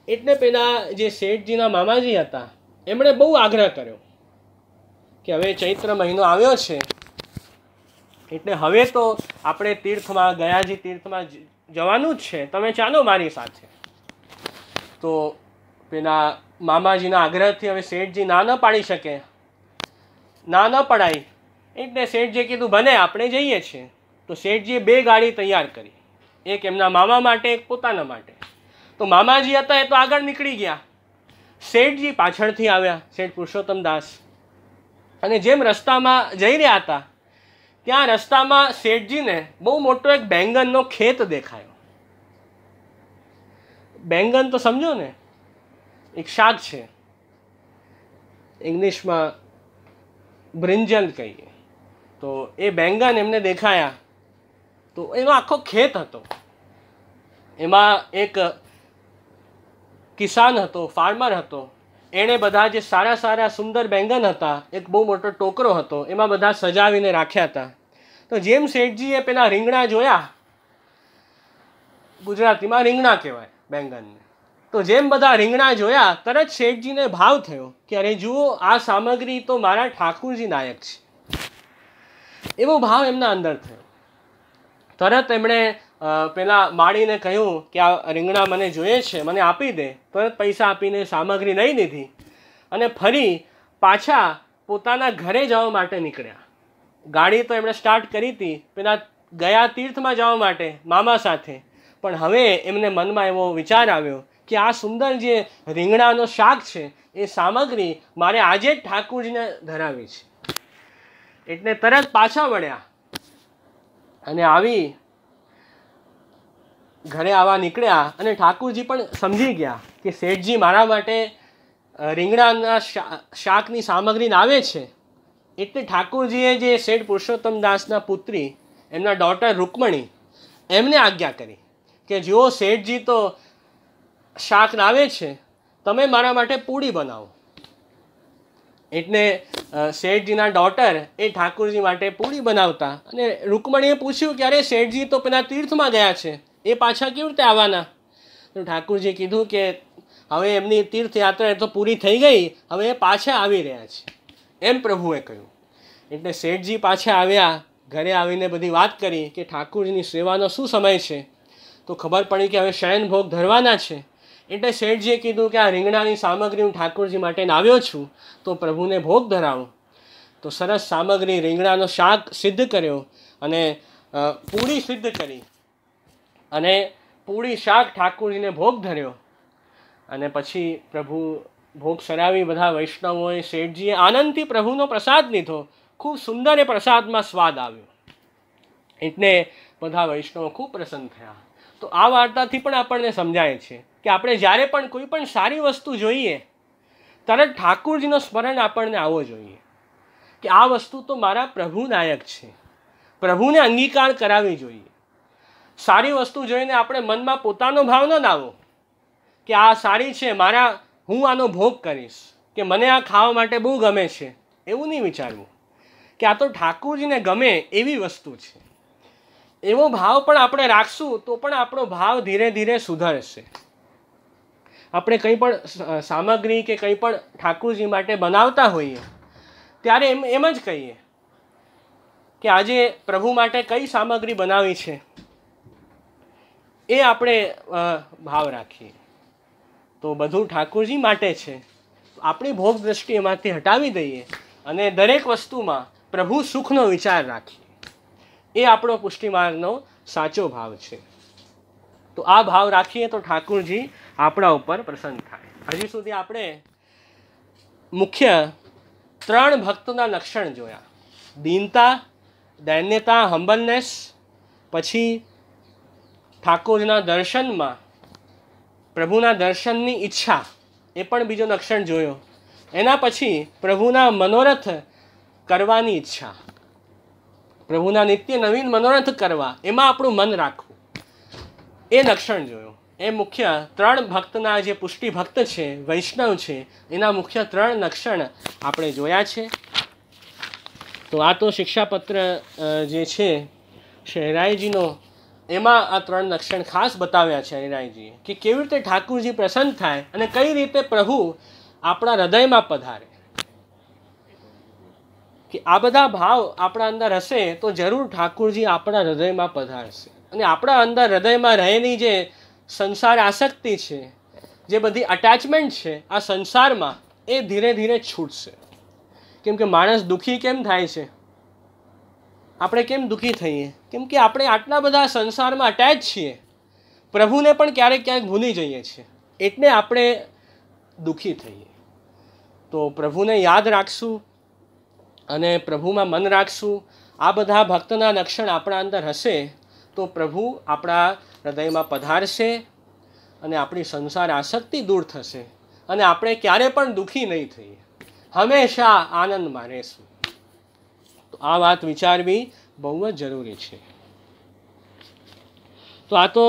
એટલે પેલા જે શેઠજીના મામાજી હતા એમણે બહુ આગ્રહ કર્યો કે હવે ચૈત્ર મહિનો આવ્યો છે એટલે હવે તો આપણે તીર્થમાં, ગયાજી તીર્થમાં જવાનું જ છે, તમે ચાલો મારી સાથે. તો પેલા મામાજીના આગ્રહથી હવે શેઠજી ના ન પાડી શકે, ના ન પડાય, એટલે શેઠજીએ કીધું ભલે આપણે જઈએ છીએ. તો શેઠજીએ 2 ગાડી તૈયાર કરી, એક એમના મામા માટે, એક પોતાના માટે. તો મામાજી હતા એ તો આગળ નીકળી ગયા, શેઠજી પાછળથી આવ્યા, શેઠ પુરુષોત્તમ દાસ. અને જેમ રસ્તામાં જઈ રહ્યા હતા ત્યાં રસ્તામાં શેઠજીને બહુ મોટો એક બેંગનનો ખેત દેખાયો. બેંગન તો સમજો ને, એક શાક છે, ઇંગ્લિશમાં બ્રિંજલ કહીએ. તો એ બેંગન એમને દેખાયા. તો એનો આખો ખેત હતો, એમાં એક કિસાન હતો, ફાર્મર હતો, એણે બધા જે સારા સારા સુંદર બેંગન હતા, એક બહુ મોટો ટોકરો હતો, એમાં બધા સજાવીને રાખ્યા હતા. તો જેમ શેઠજીએ પેલા રીંગણા જોયા, ગુજરાતીમાં રીંગણા કહેવાય બેંગનને, તો જેમ બધા રીંગણા જોયા તરત શેઠજીને ભાવ થયો કે અરે જુઓ, આ સામગ્રી તો મારા ઠાકુરજી લાયક છે, એવો ભાવ એમના અંદર થયો. તરત એમણે પેલા માળીને કહ્યું કે આ રીંગણા મને જોઈએ છે, મને આપી દે. તરત પૈસા આપીને સામગ્રી લઈ લીધી અને ફરી પાછા પોતાના ઘરે જવા માટે નીકળ્યા. ગાડી તો એમણે સ્ટાર્ટ કરી હતી, પેલા ગયા તીર્થમાં જવા માટે મામા સાથે. પણ હવે એમને મનમાં એવો વિચાર આવ્યો કે આ સુંદર જે રીંગણાનો શાક છે એ સામગ્રી મારે આજે જ ઠાકુરજીને ધરાવી છે. એટલે તરત પાછા વળ્યા અને આવી ઘરે આવવા નીકળ્યા. અને ઠાકુરજી પણ સમજી ગયા કે શેઠજી મારા માટે રીંગણાના શાકની સામગ્રી લાવે છે. એટલે ઠાકુરજીએ જે શેઠ પુરુષોત્તમ દાસના પુત્રી એમના ડોટર રૂકમણી એમને આજ્ઞા કરી કે જો શેઠજી તો શાક લાવે છે, તમે મારા માટે પૂડી બનાવો. એટલે શેઠજીના ડોટર એ ઠાકુરજી માટે પૂડી બનાવતા. અને રૂકમણીએ પૂછ્યું કે અરે શેઠજી તો પેલા તીર્થમાં ગયા છે, એ પાછા કેવી રીતે આવવાના? તો ઠાકુરજીએ કીધું કે હવે એમની તીર્થયાત્રા તો પૂરી થઈ ગઈ, હવે એ પાછા આવી રહ્યા છે, એમ પ્રભુએ કહ્યું. એટલે શેઠજી પાછા આવ્યા, ઘરે આવીને બધી વાત કરી કે ઠાકુરજીની સેવાનો શું સમય છે. તો ખબર પડી કે હવે શયન ભોગ ધરવાના છે. એટલે શેઠજીએ કીધું કે આ રીંગણાની સામગ્રી હું ઠાકુરજી માટે લાવ્યો છું, તો પ્રભુને ભોગ ધરાવો. તો સરસ સામગ્રી રીંગણાનો શાક સિદ્ધ કર્યો અને પૂરી સિદ્ધ કરી અને પૂરી શાક ઠાકુરજીને ભોગ ધર્યો. અને પછી પ્રભુ ભોગ સરાવી બધા વૈષ્ણવોએ શેઠજીએ આનંદથી પ્રભુનો પ્રસાદ લીધો. ખૂબ સુંદર એ પ્રસાદમાં સ્વાદ આવ્યો. એટલે બધા વૈષ્ણવો ખૂબ પ્રસન્ન થયા. તો આ વાર્તાથી પણ આપણને સમજાય છે કે આપણે જ્યારે પણ કોઈ પણ સારી વસ્તુ જોઈએ તરત ઠાકુરજીનો સ્મરણ આપણને આવવો જોઈએ કે આ વસ્તુ તો મારા પ્રભુ લાયક છે, પ્રભુને અંગીકાર કરાવવી જોઈએ. સારી વસ્તુ જોઈને આપણે મનમાં પોતાનો ભાવ ન લાવો કે આ સારી છે, હું આનો ભોગ કરીશ, કે મને આ ખાવા માટે બહુ ગમે છે, એવું નહીં વિચારવું કે આ તો ઠાકુરજીને ગમે એવી વસ્તુ છે. એવો ભાવ પણ આપણે રાખશું તો પણ આપણો ભાવ ધીરે ધીરે સુધરશે. આપણે કંઈ પણ સામગ્રી કે કંઈ પણ ઠાકુરજી માટે બનાવતા હોઈએ ત્યારે એમ જ કહીએ કે આજે પ્રભુ માટે કઈ સામગ્રી બનાવી છે, એ આપણે ભાવ રાખીએ. તો બધું ઠાકુરજી માટે છે. આપણી ભોગ દ્રષ્ટિ એમાંથી હટાવી દઈએ અને દરેક વસ્તુમાં પ્રભુ સુખનો વિચાર રાખીએ. એ આપણો પુષ્ટિ માર્ગનો સાચો ભાવ છે. તો આ ભાવ રાખીએ તો ઠાકુરજી આપણા ઉપર પ્રસન્ન થાય. હજી સુધી આપણે મુખ્ય 3 ભક્તોના લક્ષણ જોયા: દીનતા, દૈન્યતા, હમ્બલનેસ. પછી ઠાકોરના દર્શનમાં પ્રભુના દર્શનની ઈચ્છા, એ પણ બીજો લક્ષણ જોયો. એના પછી પ્રભુના મનોરથ કરવાની ઈચ્છા, પ્રભુના નિત્ય નવીન મનોરથ કરવા, એમાં આપણું મન રાખવું, એ લક્ષણ જોયું. એ મુખ્ય 3 ભક્તના જે પુષ્ટિ ભક્ત છે, વૈષ્ણવ છે, એના મુખ્ય 3 લક્ષણ આપણે જોયા છે. તો આ તો શિક્ષાપત્ર જે છે શહેરાઈજીનો, એમાં આ 3 લક્ષણ ખાસ બતાવ્યા છે શહેરાઈજીએ કે કેવી રીતે ઠાકુરજી પ્રસન્ન થાય અને કઈ રીતે પ્રભુ આપણા હૃદયમાં પધારે. કે આ બધા ભાવ આપણા અંદર હશે તો જરૂર ઠાકુરજી આપણા હૃદયમાં પધારશે. અને આપણા અંદર હૃદયમાં રહેલી જે સંસાર આસક્તિ છે, જે બધી અટેચમેન્ટ છે આ સંસારમાં, એ ધીરે ધીરે છૂટશે. કેમ કે માણસ દુઃખી કેમ થાય છે? આપણે કેમ દુઃખી થઈએ? કેમ કે આપણે આટલા બધા સંસારમાં અટેચ છીએ, પ્રભુને પણ ક્યારેક ક્યાંક ભૂલી જઈએ છીએ, એટલે આપણે દુઃખી થઈએ. તો પ્રભુને યાદ રાખશું અને પ્રભુમાં મન રાખશું. આ બધા ભક્તના લક્ષણ આપણા અંદર હશે તો પ્રભુ આપણા હૃદયમાં પધારશે અને આપણી સંસાર આસક્તિ દૂર થશે અને આપણે ક્યારે પણ દુઃખી નહીં થઈએ, હંમેશા આનંદમાં રહેશું. તો આ વાત વિચારવી બહુ જ જરૂરી છે. તો આ તો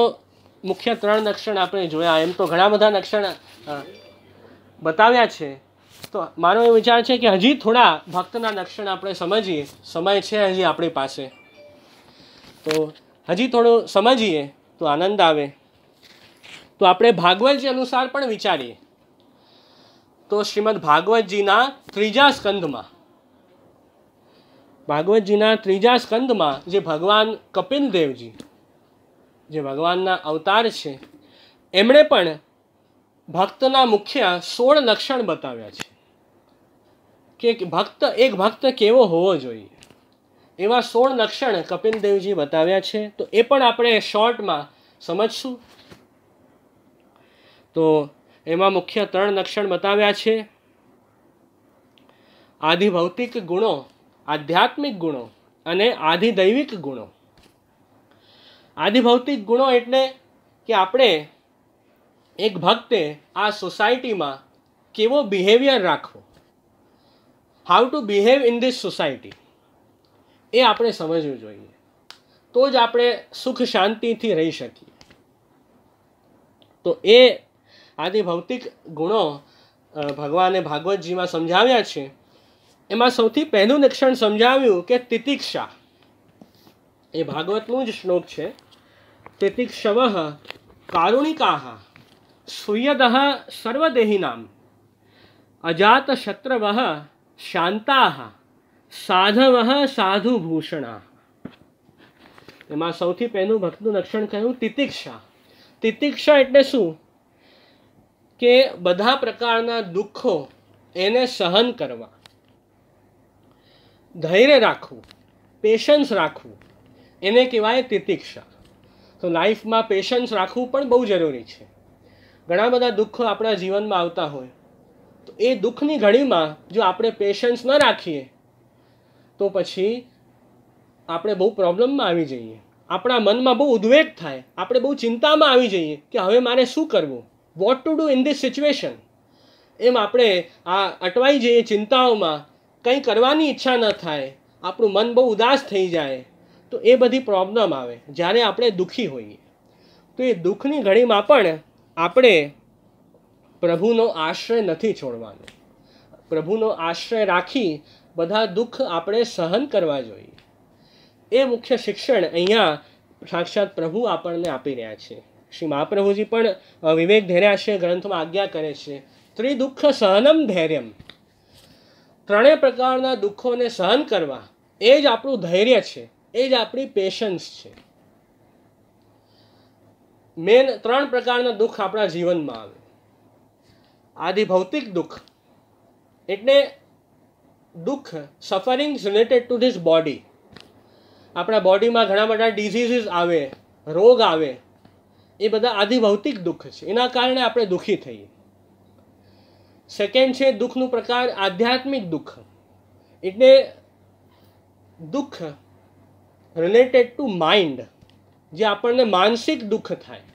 મુખ્ય 3 લક્ષણ આપણે જોયા. એમ તો ઘણા બધા લક્ષણ બતાવ્યા છે. તો મારો એ વિચાર છે કે હજી થોડા ભક્તના લક્ષણ આપણે સમજીએ. સમય છે હજી આપણી પાસે, તો હજી થોડું સમજીએ તો આનંદ આવે. તો આપણે ભાગવતજી અનુસાર પણ વિચારીએ. તો શ્રીમદ ભાગવતજીના 3જા સ્કંધમાં, ભાગવતજીના 3જા સ્કંધમાં જે ભગવાન કપિલદેવજી, જે ભગવાનના અવતાર છે, એમણે પણ ભક્તના મુખ્ય 16 લક્ષણ બતાવ્યા છે. કે એક ભક્ત કેવો હોવો જોઈએ, એવા 16 લક્ષણ કપિલ દેવજી બતાવ્યા છે. તો એ પણ આપણે શોર્ટમાં સમજશું. તો એમાં મુખ્ય 3 લક્ષણ બતાવ્યા છે: આધિભૌતિક ગુણો, આધ્યાત્મિક ગુણો અને આધિદૈવિક ગુણો. આધિભૌતિક ગુણો એટલે કે આપણે એક ભક્તે આ સોસાયટીમાં કેવો બિહેવિયર રાખવો, how to behave in this society, એ આપણે સમજવું જોઈએ. તો જ આપણે સુખ શાંતિથી રહી શકીએ. તો એ આધિભૌતિક ગુણો ભગવાને ભાગવતજીમાં સમજાવ્યા છે. એમાં સૌથી પહેલું લક્ષણ સમજાવ્યું કે તિતિક્ષા. એ ભાગવતનું જ શ્લોક છે. તિતિક્ષવ કારુણિકાઃ સુયદઃ સર્વદેહિનામ અજાત શત્રવઃ શાંતાઃ સાધવઃ સાધુભૂષણા. એમાં સૌથી પહેલું ભક્તનું લક્ષણ કહ્યું તિતિક્ષા. તિતિક્ષા એટલે શું? કે બધા પ્રકારના દુઃખો એને સહન કરવા, ધૈર્ય રાખવું, પેશન્સ રાખવું, એને કહેવાય તિતિક્ષા. તો લાઈફમાં પેશન્સ રાખવું પણ બહુ જરૂરી છે. ઘણા બધા દુઃખો આપણા જીવનમાં આવતા હોય, તો એ દુઃખની ઘડીમાં જો આપણે પેશન્સ ન રાખીએ તો પછી આપણે બહુ પ્રોબ્લેમમાં આવી જઈએ. આપણા મનમાં બહુ ઉદ્વેગ થાય, આપણે બહુ ચિંતામાં આવી જઈએ કે હવે મારે શું કરવું, what to do in this situation. એમ આપણે આ અટવાઈ જઈએ ચિંતાઓમાં, કંઈ કરવાની ઈચ્છા ન થાય, આપણું મન બહુ ઉદાસ થઈ જાય. તો એ બધી પ્રોબ્લેમ આવે જ્યારે આપણે દુઃખી હોઈએ. તો એ દુઃખની ઘડીમાં પણ આપણે પ્રભુનો આશ્રય નથી છોડવાનો. પ્રભુનો આશ્રય રાખી બધા દુઃખ આપણે સહન કરવા જોઈએ. એ મુખ્ય શિક્ષણ અહીંયા સાક્ષાત પ્રભુ આપણને આપી રહ્યા છે. શ્રી મહાપ્રભુજી પણ વિવેક ધૈર્યાશ્રય ગ્રંથમાં આજ્ઞા કરે છે, ત્રિદુઃખ સહનમ ધૈર્યમ. ત્રણેય પ્રકારના દુઃખોને સહન કરવા, એ જ આપણું ધૈર્ય છે, એ જ આપણી પેશન્સ છે. મેન 3 પ્રકારના દુઃખ આપણા જીવનમાં આવે. આધિભૌતિક દુઃખ એટલે દુઃખ, સફરિંગ્સ રિલેટેડ ટુ ધીસ બોડી. આપણા બોડીમાં ઘણા બધા ડિઝીઝીસ આવે, રોગ આવે, એ બધા આધિભૌતિક દુઃખ છે. એના કારણે આપણે દુઃખી થઈએ. સેકન્ડ છે દુઃખનું પ્રકાર આધ્યાત્મિક દુઃખ. એટલે દુઃખ રિલેટેડ ટુ માઇન્ડ, જે આપણને માનસિક દુઃખ થાય,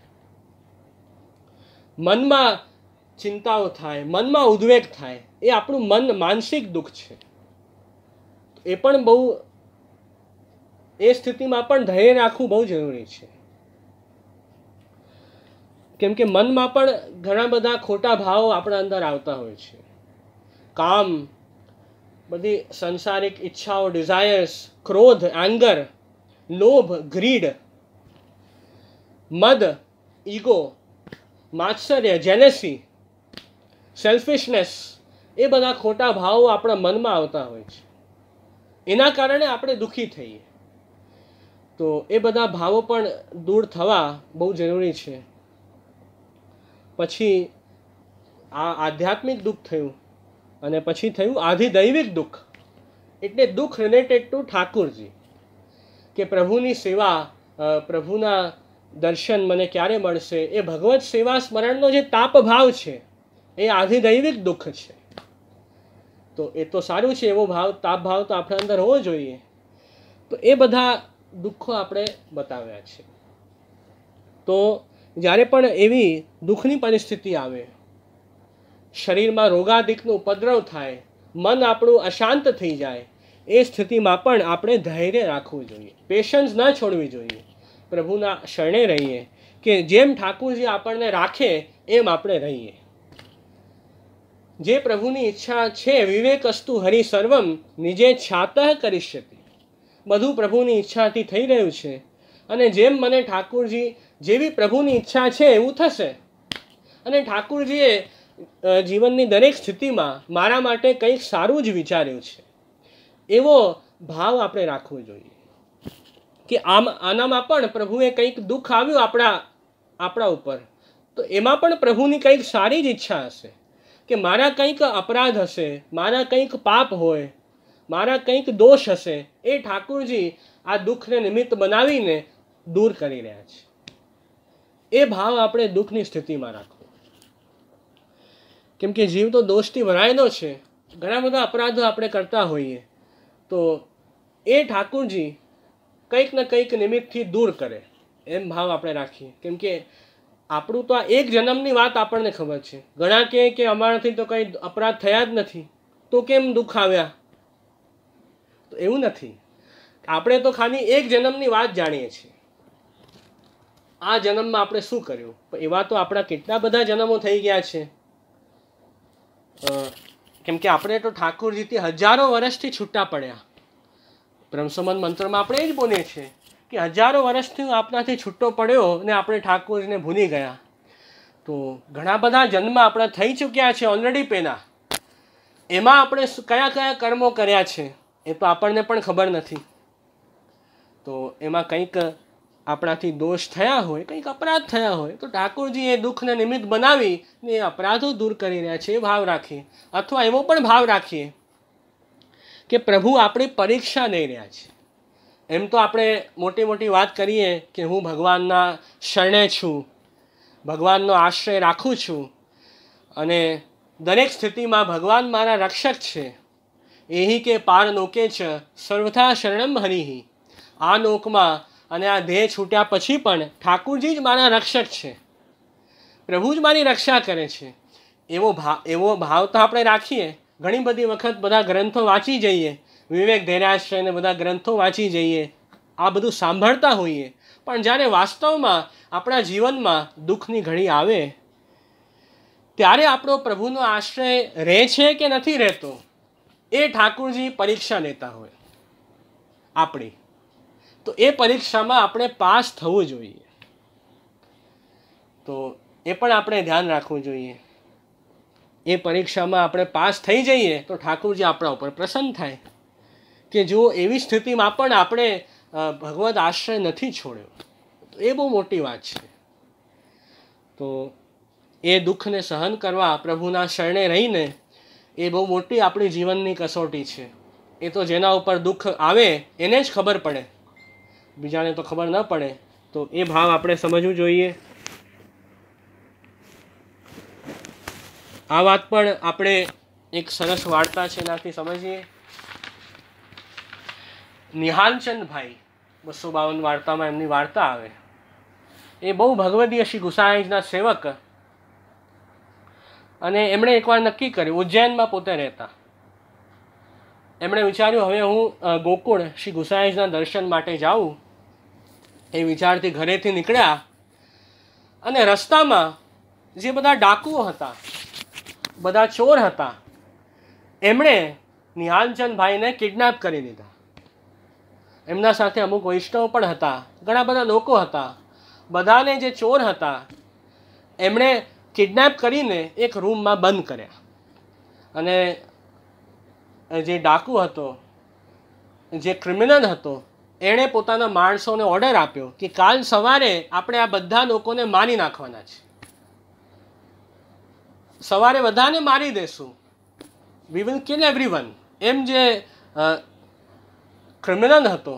મનમાં ચિંતાઓ થાય, મનમાં ઉદ્વેગ થાય, એ આપણું મન માનસિક દુઃખ છે. એ પણ બહુ, એ સ્થિતિમાં પણ ધૈર્ય રાખવું બહુ જરૂરી છે. કેમ કે મનમાં પણ ઘણા બધા ખોટા ભાવો આપણા અંદર આવતા હોય છે. કામ, બધી સંસારિક ઈચ્છાઓ, ડિઝાયર્સ, ક્રોધ, એંગર, લોભ, ગ્રીડ, મદ, ઈગો, માત્સર્ય, જેલેસી, સેલ્ફિશનેસ, એ બધા ખોટા ભાવો આપણા મનમાં આવતા હોય છે. એના કારણે આપણે દુઃખી થઈએ. તો એ બધા ભાવો પણ દૂર થવા બહુ જરૂરી છે. પછી આ આધ્યાત્મિક દુઃખ થયું, અને પછી થયું આધિદૈવિક દુઃખ. એટલે દુઃખ રિલેટેડ ટુ ઠાકુરજી, કે પ્રભુની સેવા, પ્રભુના દર્શન મને ક્યારે મળશે, એ ભગવત સેવા સ્મરણનો જે તાપ ભાવ છે, એ આધિદૈવિક દુઃખ છે. તો એ તો સારું છે, એવો ભાવ, તાપ ભાવ તો આપણા અંદર હોવો જોઈએ. તો એ બધા દુઃખો આપણે બતાવ્યા છે. તો જ્યારે પણ એવી દુઃખની પરિસ્થિતિ આવે, શરીરમાં રોગાદિકનો ઉપદ્રવ થાય, મન આપણું અશાંત થઈ જાય, એ સ્થિતિમાં પણ આપણે ધૈર્ય રાખવું જોઈએ, પેશન્સ ન છોડવી જોઈએ. પ્રભુના શરણે રહીએ, કે જેમ ઠાકુરજી આપણને રાખે એમ આપણે રહીએ. જે પ્રભુની ઈચ્છા છે, વિવેકસ્તુ હરિ સર્વમ નિજે છાતઃ કરિષ્યતિ. બધું પ્રભુની ઈચ્છાથી થઈ રહ્યું છે, અને જેમ મને ઠાકુરજી, જેવી પ્રભુની ઈચ્છા છે એવું થશે. અને ઠાકુરજીએ જીવનની દરેક સ્થિતિમાં મારા માટે કંઈક સારું જ વિચાર્યું છે, એવો ભાવ આપણે રાખવો જોઈએ. કે આનામાં પણ પ્રભુએ કંઈક દુઃખ આવ્યું આપણા ઉપર, તો એમાં પણ પ્રભુની કંઈક સારી જ ઈચ્છા હશે, કે કે મારા કંઈક અપરાધ હશે, મારા કંઈક પાપ હોય, મારા કંઈક દોષ હશે, એ ઠાકુરજી આ દુઃખને નિમિત્ત બનાવીને દૂર કરી રહ્યા છે. એ ભાવ આપણે દુઃખની સ્થિતિમાં રાખવો. કેમ કે જીવ તો દોષથી ભરાયેલો છે. ઘણા બધા અપરાધો આપણે કરતા હોઈએ તો એ ઠાકુરજી કંઈક ને કંઈક નિમિત્તથી દૂર કરે એમ ભાવ આપણે રાખીએ. કેમ કે આપણું તો આ એક જન્મની વાત આપણને ખબર છે. ઘણા કહે કે અમારાથી તો કંઈ અપરાધ થયા જ નથી, તો કેમ દુઃખ આવ્યા? તો એવું નથી. આપણે તો ખાલી એક જન્મની વાત જાણીએ છીએ. આ જન્મમાં આપણે શું કર્યું? એવા તો આપણા કેટલા બધા જન્મો થઈ ગયા છે. કેમ કે આપણે તો ઠાકુરજીથી હજારો વર્ષથી છૂટા પડ્યા. બ્રહ્મસંબંધ મંત્રમાં આપણે એ જ બોલીએ છીએ કે હજારો વર્ષથી હું આપણાથી છૂટો પડ્યો ને આપણે ઠાકુરજીને ભૂલી ગયા. તો ઘણા બધા જન્મ આપણા થઈ ચૂક્યા છે ઓલરેડી પહેલાં. એમાં આપણે કયા કયા કર્મો કર્યા છે એ તો આપણને પણ ખબર નથી. તો એમાં કંઈક આપણાથી દોષ થયા હોય, કંઈક અપરાધ થયા હોય તો ઠાકોરજી એ દુઃખને નિમિત્ત બનાવીને એ અપરાધો દૂર કરી રહ્યા છે એ ભાવ રાખીએ. અથવા એવો પણ ભાવ રાખીએ કે પ્રભુ આપણી પરીક્ષા લઈ રહ્યા છે. એમ તો આપણે મોટી મોટી વાત કરીએ કે હું ભગવાનના શરણે છું, ભગવાનનો આશ્રય રાખું છું અને દરેક સ્થિતિમાં ભગવાન મારા રક્ષક છે. એહી કે પાર લોકે ચ સર્વથા શરણમ હરિહિ. આ લોકમાં અને આ દેહ છૂટ્યા પછી પણ ઠાકુરજી જ મારા રક્ષક છે, પ્રભુ જ મારી રક્ષા કરે છે. એવો ભાવ તો આપણે રાખીએ. ઘણી બધી વખત બધા ગ્રંથો વાંચી જઈએ, વિવેક ધૈર્યાશ્રય ને બધા ગ્રંથો વાંચી જઈએ, આ બધું સાંભળતા હોઈએ, પણ જ્યારે વાસ્તવમાં આપણા જીવનમાં દુઃખની ઘડી આવે ત્યારે આપણો પ્રભુનો આશ્રય રહે છે કે નથી રહેતો એ ઠાકુરજી પરીક્ષા લેતા હોય આપણી. તો એ પરીક્ષામાં આપણે પાસ થવું જોઈએ. તો એ પણ આપણે ધ્યાન રાખવું જોઈએ. એ પરીક્ષામાં આપણે પાસ થઈ જઈએ તો ઠાકુરજી આપણા ઉપર પ્રસન્ન થાય કે જો એવી સ્થિતિમાં પણ આપણે ભગવદ આશ્રય નથી છોડ્યો. તો એ બહુ મોટી વાત છે. તો એ દુઃખને સહન કરવા પ્રભુના શરણે રહીને એ બહુ મોટી આપણી જીવનની કસોટી છે. એ તો જેના ઉપર દુઃખ આવે એને જ ખબર પડે, બીજાને તો ખબર ન પડે. તો એ ભાવ આપણે સમજવું જોઈએ. આ વાત પણ આપણે એક સરસ વાર્તા છે એનાથી સમજીએ. નિહાલચંદભાઈ 252 વાર્તામાં એમની વાર્તા આવે. એ બહુ ભગવદીય શ્રી ગુસાઈના સેવક અને એમણે એકવાર નક્કી કર્યું, ઉજ્જૈનમાં પોતે રહેતા. એમણે વિચાર્યું હવે હું ગોકુળ શ્રી ગુસાઈના દર્શન માટે જાઉં. એ વિચારથી ઘરેથી નીકળ્યા અને રસ્તામાં જે બધા ડાકુઓ હતા, બધા ચોર હતા, એમણે નિહાલચંદભાઈને કિડનેપ કરી લીધા. એમના સાથે અમુક વૈષ્ણવ પણ હતા, ઘણા બધા લોકો હતા. બધાને જે ચોર હતા એમણે કિડનેપ કરીને એક રૂમમાં બંધ કર્યા. અને જે ડાકુ હતો, જે ક્રિમિનલ હતો, એણે પોતાના માણસોને ઓર્ડર આપ્યો કે કાલ સવારે આપણે આ બધા લોકોને મારી નાખવાના છે. સવારે બધાને મારી દેશું, વી વિલ કિલ એવરીવન. એમ જે ક્રિમિનલ હતો,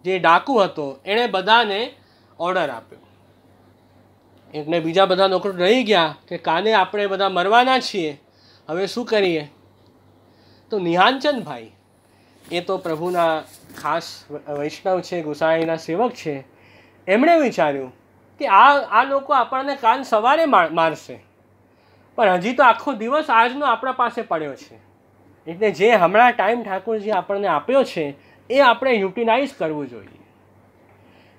જે ડાકુ હતો, એણે બધાને ઓર્ડર આપ્યો. એટલે બીજા બધા લોકો રહી ગયા કે કાલે આપણે બધા મરવાના છીએ, હવે શું કરીએ? તો નિહાલચંદભાઈ એ તો પ્રભુના ખાસ વૈષ્ણવ છે, ગુસાઈના સેવક છે. એમણે વિચાર્યું કે આ લોકો આપણને કાલ સવારે મારશે, પણ હજી તો આખો દિવસ આજનો આપણા પાસે પડ્યો છે. એટલે જે હમણાં ટાઈમ ઠાકોરજી આપણને આપ્યો છે એ આપણે યુટિલાઇઝ કરવું જોઈએ.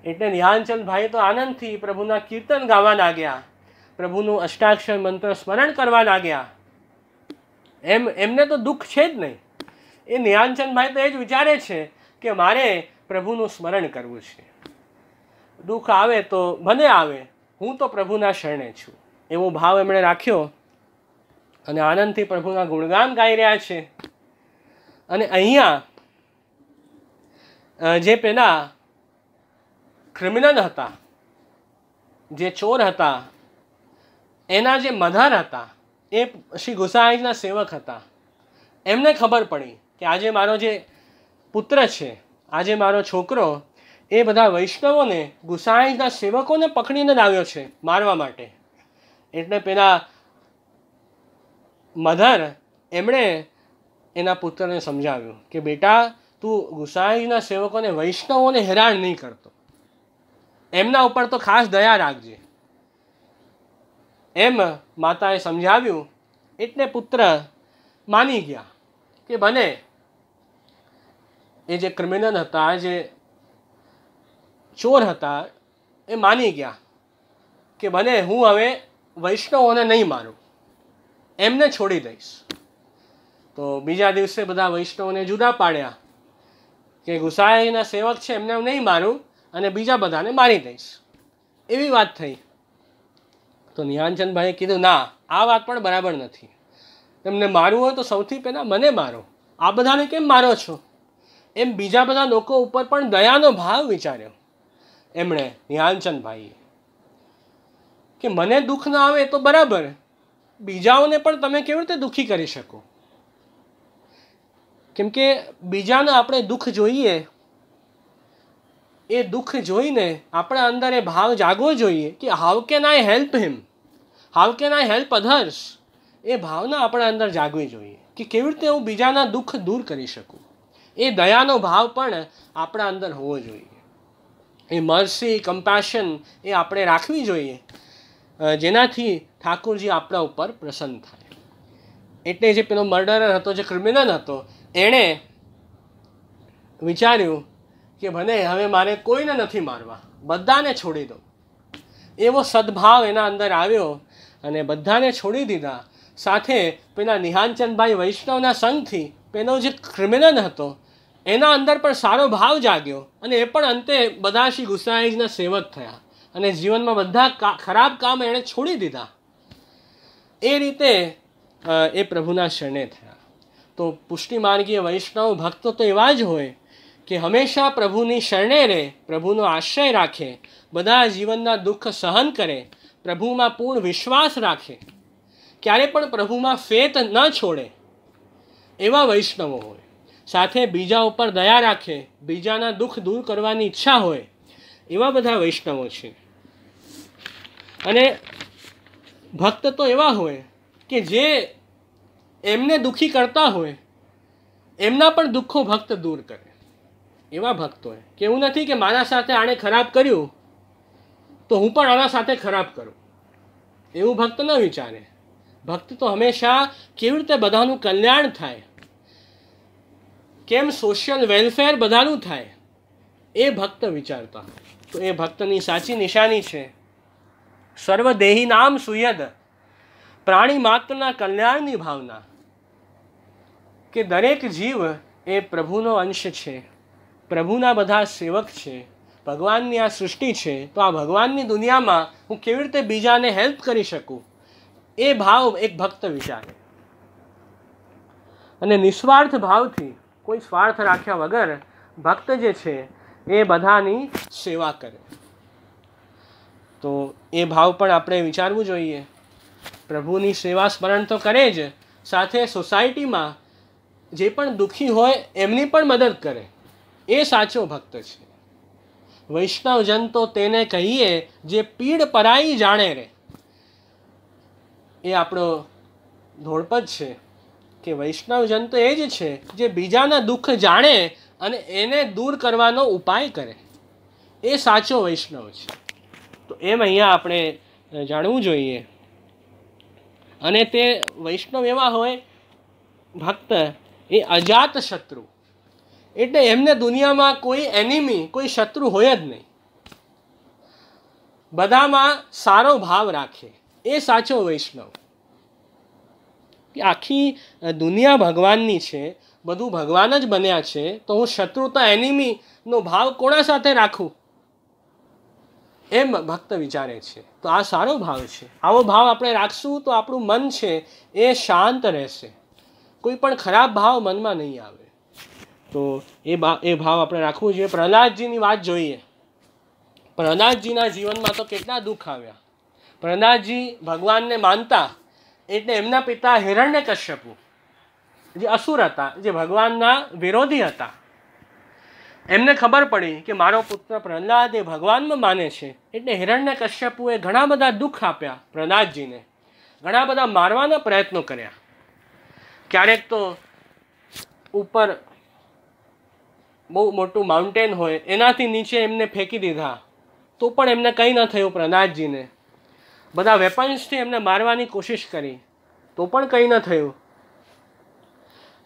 એટલે નિહાલચંદભાઈ તો આનંદથી પ્રભુના કીર્તન ગાવા લાગ્યા, પ્રભુનું અષ્ટાક્ષર મંત્ર સ્મરણ કરવા લાગ્યા. એમને તો દુઃખ છે જ નહીં. એ નિહાલચંદભાઈ તો એ જ વિચારે છે કે મારે પ્રભુનું સ્મરણ કરવું છે. દુઃખ આવે તો ભલે આવે, હું તો પ્રભુના શરણે છું, એવો ભાવ એમણે રાખ્યો અને આનંદથી પ્રભુના ગુણગાન ગાઈ રહ્યા છે. અને અહીંયા જે પેલા ક્રિમિનલ હતા, જે ચોર હતા, એના જે મધર હતા, એ શ્રી ગુસાઈના સેવક હતા. એમને ખબર પડી કે આજે મારો જે પુત્ર છે, આજે મારો છોકરો એ બધા વૈષ્ણવોને, ગુસાઈના સેવકોને પકડીને લાવ્યો છે મારવા માટે. એટલે પેલા મધર એમણે એના પુત્રને સમજાવ્યું કે બેટા, તું ગુસાઈના સેવકોને, વૈષ્ણવોને હેરાન નહીં કરતો, એમના ઉપર તો ખાસ દયા રાખજે. એમ માતાએ સમજાવ્યું એટલે પુત્ર માની ગયા કે બને. એ જે ક્રિમિનલ હતા, જે ચોર હતા, એ માની ગયા કે બને હું હવે વૈષ્ણવોને નહીં મારું, એમને છોડી દઈશ. તો બીજા દિવસે બધા વૈષ્ણવોને જુદા પાડ્યા કે ગુસાઈના સેવક છે એમને હું નહીં મારું અને બીજા બધાને મારી દઈશ. એવી વાત થઈ. તો નિહાંચનભાઈએ કીધું ના, આ વાત પણ બરાબર નથી. તમને મારવું હોય તો સૌથી પહેલાં મને મારો, આ બધાને કેમ મારો છો? એમ બીજા બધા લોકો ઉપર પણ દયાનો ભાવ વિચાર્યો એમણે, નિહાંચનભાઈએ, કે મને દુઃખ ના આવે તો બરાબર, બીજાઓને પણ તમે કેવી રીતે દુઃખી કરી શકો? કેમ કે બીજાને આપણે દુઃખ જોઈએ, એ દુઃખ જોઈને આપણા અંદર એ ભાવ જાગવો જોઈએ કે how can I help him, how can I help others. એ ભાવના આપણા અંદર જાગવી જોઈએ કે કેવી રીતે હું બીજાના દુઃખ દૂર કરી શકું. એ દયાનો ભાવ પણ આપણા અંદર હોવો જોઈએ. એ મર્સી, કમ્પેશન એ આપણે રાખવી જોઈએ, જેનાથી ઠાકોરજી આપણા ઉપર પ્રસન્ન થાય. એટલે જે પેલો મર્ડરર હતો, જે ક્રિમિનલ હતો, એણે વિચાર્યું કે ભલે હવે મારે કોઈને નથી મારવા, બધાને છોડી દો. એવો સદભાવ એના અંદર આવ્યો અને બધાને છોડી દીધા. સાથે પેલા નિહાંચનભાઈ વૈષ્ણવના સંગથી પેલો જે ક્રિમિનલ હતો એના અંદર પણ સારો ભાવ જાગ્યો અને એ પણ અંતે બધા શ્રી ગુસાઈના સેવક થયા અને જીવનમાં બધા ખરાબ કામ એણે છોડી દીધા. એ રીતે એ પ્રભુના શરણે થયા. તો પુષ્ટિમાર્ગીય વૈષ્ણવ ભક્તો તો એવા જ હોય કે હંમેશા પ્રભુની શરણે રહે, પ્રભુનો આશ્રય રાખે, બધા જીવનના દુઃખ સહન કરે, પ્રભુમાં પૂર્ણ વિશ્વાસ રાખે, ક્યારે પણ પ્રભુમાં ફેત ન છોડે, એવા વૈષ્ણવો હોય. સાથે બીજા ઉપર દયા રાખે, બીજાના દુઃખ દૂર કરવાની ઈચ્છા હોય, એવા બધા વૈષ્ણવો છે. અને ભક્ત તો એવા હોય કે જે એમને દુઃખી કરતા હોય એમના પણ દુઃખો ભક્ત દૂર કરે, એવા ભક્ત હોય. કે એવું નથી કે મારા સાથે આણે ખરાબ કર્યું તો હું પણ આના સાથે ખરાબ કરું, એવું ભક્ત ન વિચારે. ભક્ત તો હંમેશા કેવી રીતે બધાનું કલ્યાણ થાય, કેમ સોશિયલ વેલફેર બધાનું થાય, એ ભક્ત વિચારતા. તો એ ભક્તની સાચી નિશાની છે સર્વદેહી નામ સુયદ, પ્રાણી માત્રના કલ્યાણની ભાવના. કે દરેક જીવ એ પ્રભુનો અંશ છે, પ્રભુના બધા સેવક છે, ભગવાનની આ સૃષ્ટિ છે. તો આ ભગવાનની દુનિયામાં હું કેવી રીતે બીજાને હેલ્પ કરી શકું, એ ભાવ એક ભક્ત વિચારે. અને નિસ્વાર્થ ભાવથી, કોઈ સ્વાર્થ રાખ્યા વગર ભક્ત જે છે એ બધાની સેવા કરે. તો એ ભાવ પણ આપણે વિચારવું જોઈએ. પ્રભુની સેવા સ્મરણ તો કરે જ, સાથે સોસાયટીમાં જે પણ દુઃખી હોય એમની પણ મદદ કરે, એ સાચો ભક્ત છે. વૈષ્ણવજન તો તેને કહીએ જે પીડ પરાઈ જાણે રે. એ આપણો ધોળપદ છે કે વૈષ્ણવજન તો એ જ છે જે બીજાના દુઃખ જાણે અને એને દૂર કરવાનો ઉપાય કરે, એ સાચો વૈષ્ણવ છે. તો એમ અહીંયા આપણે જાણવું જોઈએ. અને તે વૈષ્ણવ એવા હોય ભક્ત, એ અજાત શત્રુ, એટલે એમને દુનિયામાં કોઈ એનિમી, કોઈ શત્રુ હોય જ નહીં. બધામાં સારો ભાવ રાખે, એ સાચો વૈષ્ણવ. કે આખી દુનિયા ભગવાનની છે, બધું ભગવાન જ બન્યા છે, તો હું શત્રુતા, એનિમીનો ભાવ કોના સાથે રાખું, એમ ભક્ત વિચારે છે. તો આ સારો ભાવ છે. આવો ભાવ આપણે રાખશું તો આપણું મન છે એ શાંત રહેશે, કોઈ પણ ખરાબ ભાવ મનમાં નહીં આવે. તો એ ભાવ આપણે રાખવું જોઈએ. પ્રહલાદજીની વાત જોઈએ. પ્રહલાદજીના જીવનમાં તો કેટલા દુઃખ આવ્યા. પ્રહલાદજી ભગવાનને માનતા, એટલે એમના પિતા હિરણ્યકશ્યપુ, જે અસુર હતા, જે ભગવાનના વિરોધી હતા, એમને ખબર પડી કે મારો પુત્ર પ્રહલાદ એ ભગવાનમાં માને છે. એટલે હિરણ્યકશ્યપુએ ઘણા બધા દુઃખ આપ્યા પ્રહલાદજીને, ઘણા બધા મારવાના પ્રયત્નો કર્યા. ક્યારેક તો ઉપર બહુ મોટું માઉન્ટેન હોય એનાથી નીચે એમને ફેંકી દીધા, તો પણ એમને કંઈ ન થયું પ્રહલાદજીને. બધા વેપન્સથી એમને મારવાની કોશિશ કરી, તો પણ કંઈ ન થયું.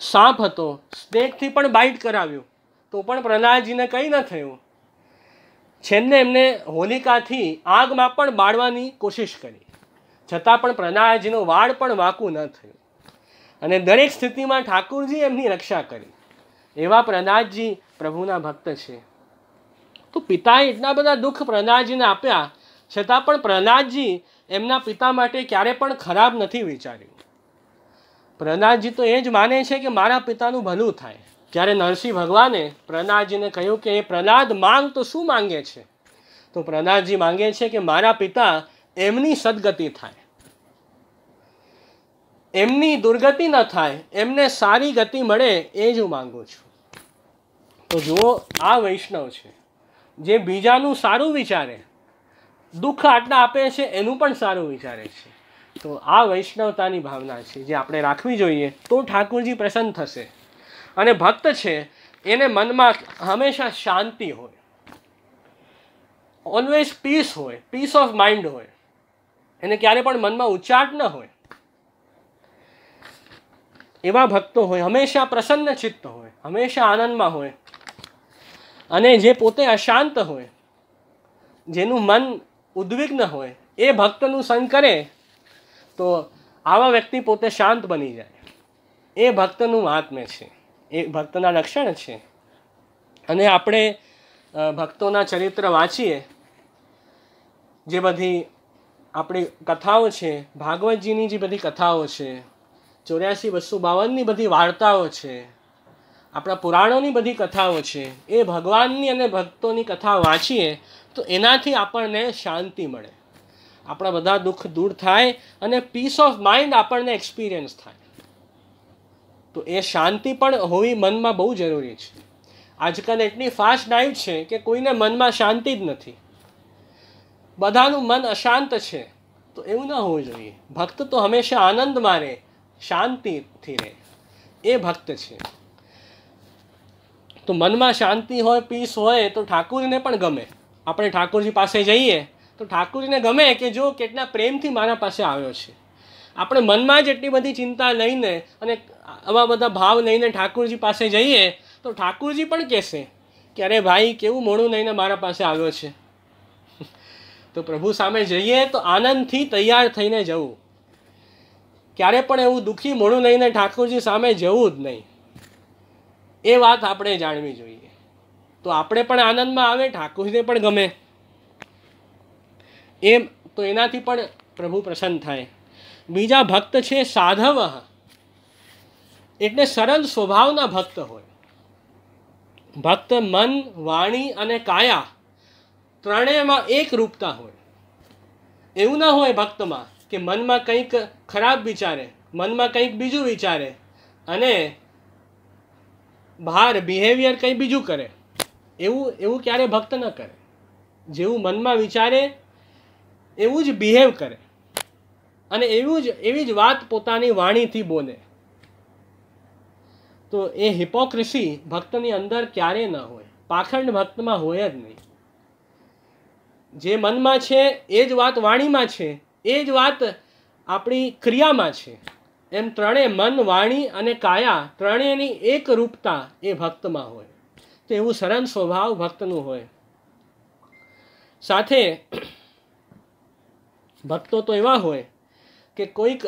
સાપ હતો, સ્નેકથી પણ બાઇટ કરાવ્યું, તો પણ પ્રહલાદજીને કંઈ ન થયું. છેલ્લે એમને હોલિકાથી આગમાં પણ બાળવાની કોશિશ કરી, છતાં પણ પ્રહલાદજીનું વાળ પણ વાંકું ન થયું. અને દરેક સ્થિતિમાં ઠાકુરજી એમની રક્ષા કરી. એવા પ્રહલાદજી પ્રભુના ભક્ત છે. તો પિતાએ એટલા બધા દુઃખ પ્રહલાદજીને આપ્યા, છતાં પણ પ્રહલાદજી એમના પિતા માટે ક્યારે પણ ખરાબ નથી વિચાર્યું. પ્રહલાદજી તો એ જ માને છે કે મારા પિતાનું ભલું થાય. જ્યારે નરસિંહ ભગવાને પ્રહલાદજીને કહ્યું કે એ પ્રહલાદ માંગ તો શું માંગે છે, તો પ્રહલાદજી માંગે છે કે મારા પિતા એમની સદગતિ થાય, એમની દુર્ગતિ ન થાય, એમને સારી ગતિ મળે, એ જ હું માંગુ છું. તો જુઓ, આ વૈષ્ણવ છે જે બીજાનું સારું વિચારે, દુઃખ આટલા આપે છે એનું પણ સારું વિચારે છે. તો આ વૈષ્ણવતાની ભાવના છે જે આપણે રાખવી જોઈએ, તો ઠાકુરજી પ્રસન્ન થશે. અને ભક્ત છે એને મનમાં હંમેશા શાંતિ હોય, ઓલવેઝ પીસ હોય, પીસ ઓફ માઇન્ડ હોય, એને ક્યારે પણ મનમાં ઉચાટ ન હોય. એવા ભક્તો હોય, હંમેશા પ્રસન્ન ચિત્ત હોય, હંમેશા આનંદમાં હોય. અને જે પોતે અશાંત હોય, જેનું મન ઉદ્વિગ્ન હોય, એ ભક્તનું સંગ કરે તો આવા વ્યક્તિ પોતે શાંત બની જાય. એ ભક્તનું મહાત્મ્ય છે, એ ભક્તના લક્ષણ છે. અને આપણે ભક્તોના ચરિત્ર વાંચીએ, જે બધી આપણી કથાઓ છે, ભાગવતજીની જે બધી કથાઓ છે, 84-252ની બધી વાર્તાઓ છે, આપણા પુરાણોની બધી કથાઓ છે, એ ભગવાનની અને ભક્તોની કથા વાંચીએ તો એનાથી આપણને શાંતિ મળે, આપણા બધા દુઃખ દૂર થાય અને પીસ ઓફ માઇન્ડ આપણને એક્સપિરિયન્સ થાય. તો એ શાંતિ પણ હોવી મનમાં બહુ જરૂરી છે. આજકાલ એટલી ફાસ્ટ લાઈફ છે કે કોઈને મનમાં શાંતિ જ નથી, બધાનું મન અશાંત છે. તો એવું ન હોવું જોઈએ. ભક્ત તો હંમેશા આનંદમાં રહે, શાંતિથી રહે, એ ભક્ત છે. તો મનમાં શાંતિ હોય, પીસ હોય, તો ઠાકુરજીને પણ ગમે. આપણે ઠાકુરજી પાસે જઈએ તો ઠાકુરજીને ગમે કે જો કેટલા પ્રેમથી મારા પાસે આવ્યો છે. આપણે મનમાં જ એટલી બધી ચિંતા લઈને અને આવા બધા ભાવ લઈને ઠાકુરજી પાસે જઈએ તો ઠાકુરજી પણ કહેશે કે અરે ભાઈ, કેવું મોડું લઈને મારા પાસે આવ્યો છે. તો પ્રભુ સામે જઈએ તો આનંદથી તૈયાર થઈને જવું. ક્યારે પણ એવું દુઃખી મોડું લઈને ઠાકુરજી સામે જવું જ નહીં. એ વાત આપણે જાણવી જોઈએ. તો આપણે પણ આનંદમાં આવે, ઠાકુરજીને પણ ગમે. એમ તો એનાથી પણ પ્રભુ પ્રસન્ન થાય. બીજા ભક્ત છે સાધવ, એટલે સરળ સ્વભાવના ભક્ત હોય. ભક્ત મન, વાણી અને કાયા ત્રણેયમાં એક રૂપતા હોય. એવું ના હોય ભક્તમાં કે મનમાં કંઈક ખરાબ વિચારે, મનમાં કંઈક બીજું વિચારે અને બહાર બિહેવિયર કંઈ બીજું કરે. એવું ક્યારે ભક્ત ન કરે. જેવું મનમાં વિચારે એવું જ બિહેવ કરે અને એવી જ વાત પોતાની વાણીથી બોલે. તો એ હિપોક્રેસી ભક્તની અંદર ક્યારેય ન હોય, પાખંડ ભક્તમાં હોય જ નહીં. જે મનમાં છે એ જ વાત વાણીમાં છે, એ જ વાત આપણી ક્રિયામાં છે. એમ ત્રણેય મન, વાણી અને કાયા ત્રણેયની એક રૂપતા એ ભક્તમાં હોય. તો એવું સરળ સ્વભાવ ભક્તનું હોય. સાથે ભક્તો તો એવા હોય કે કોઈક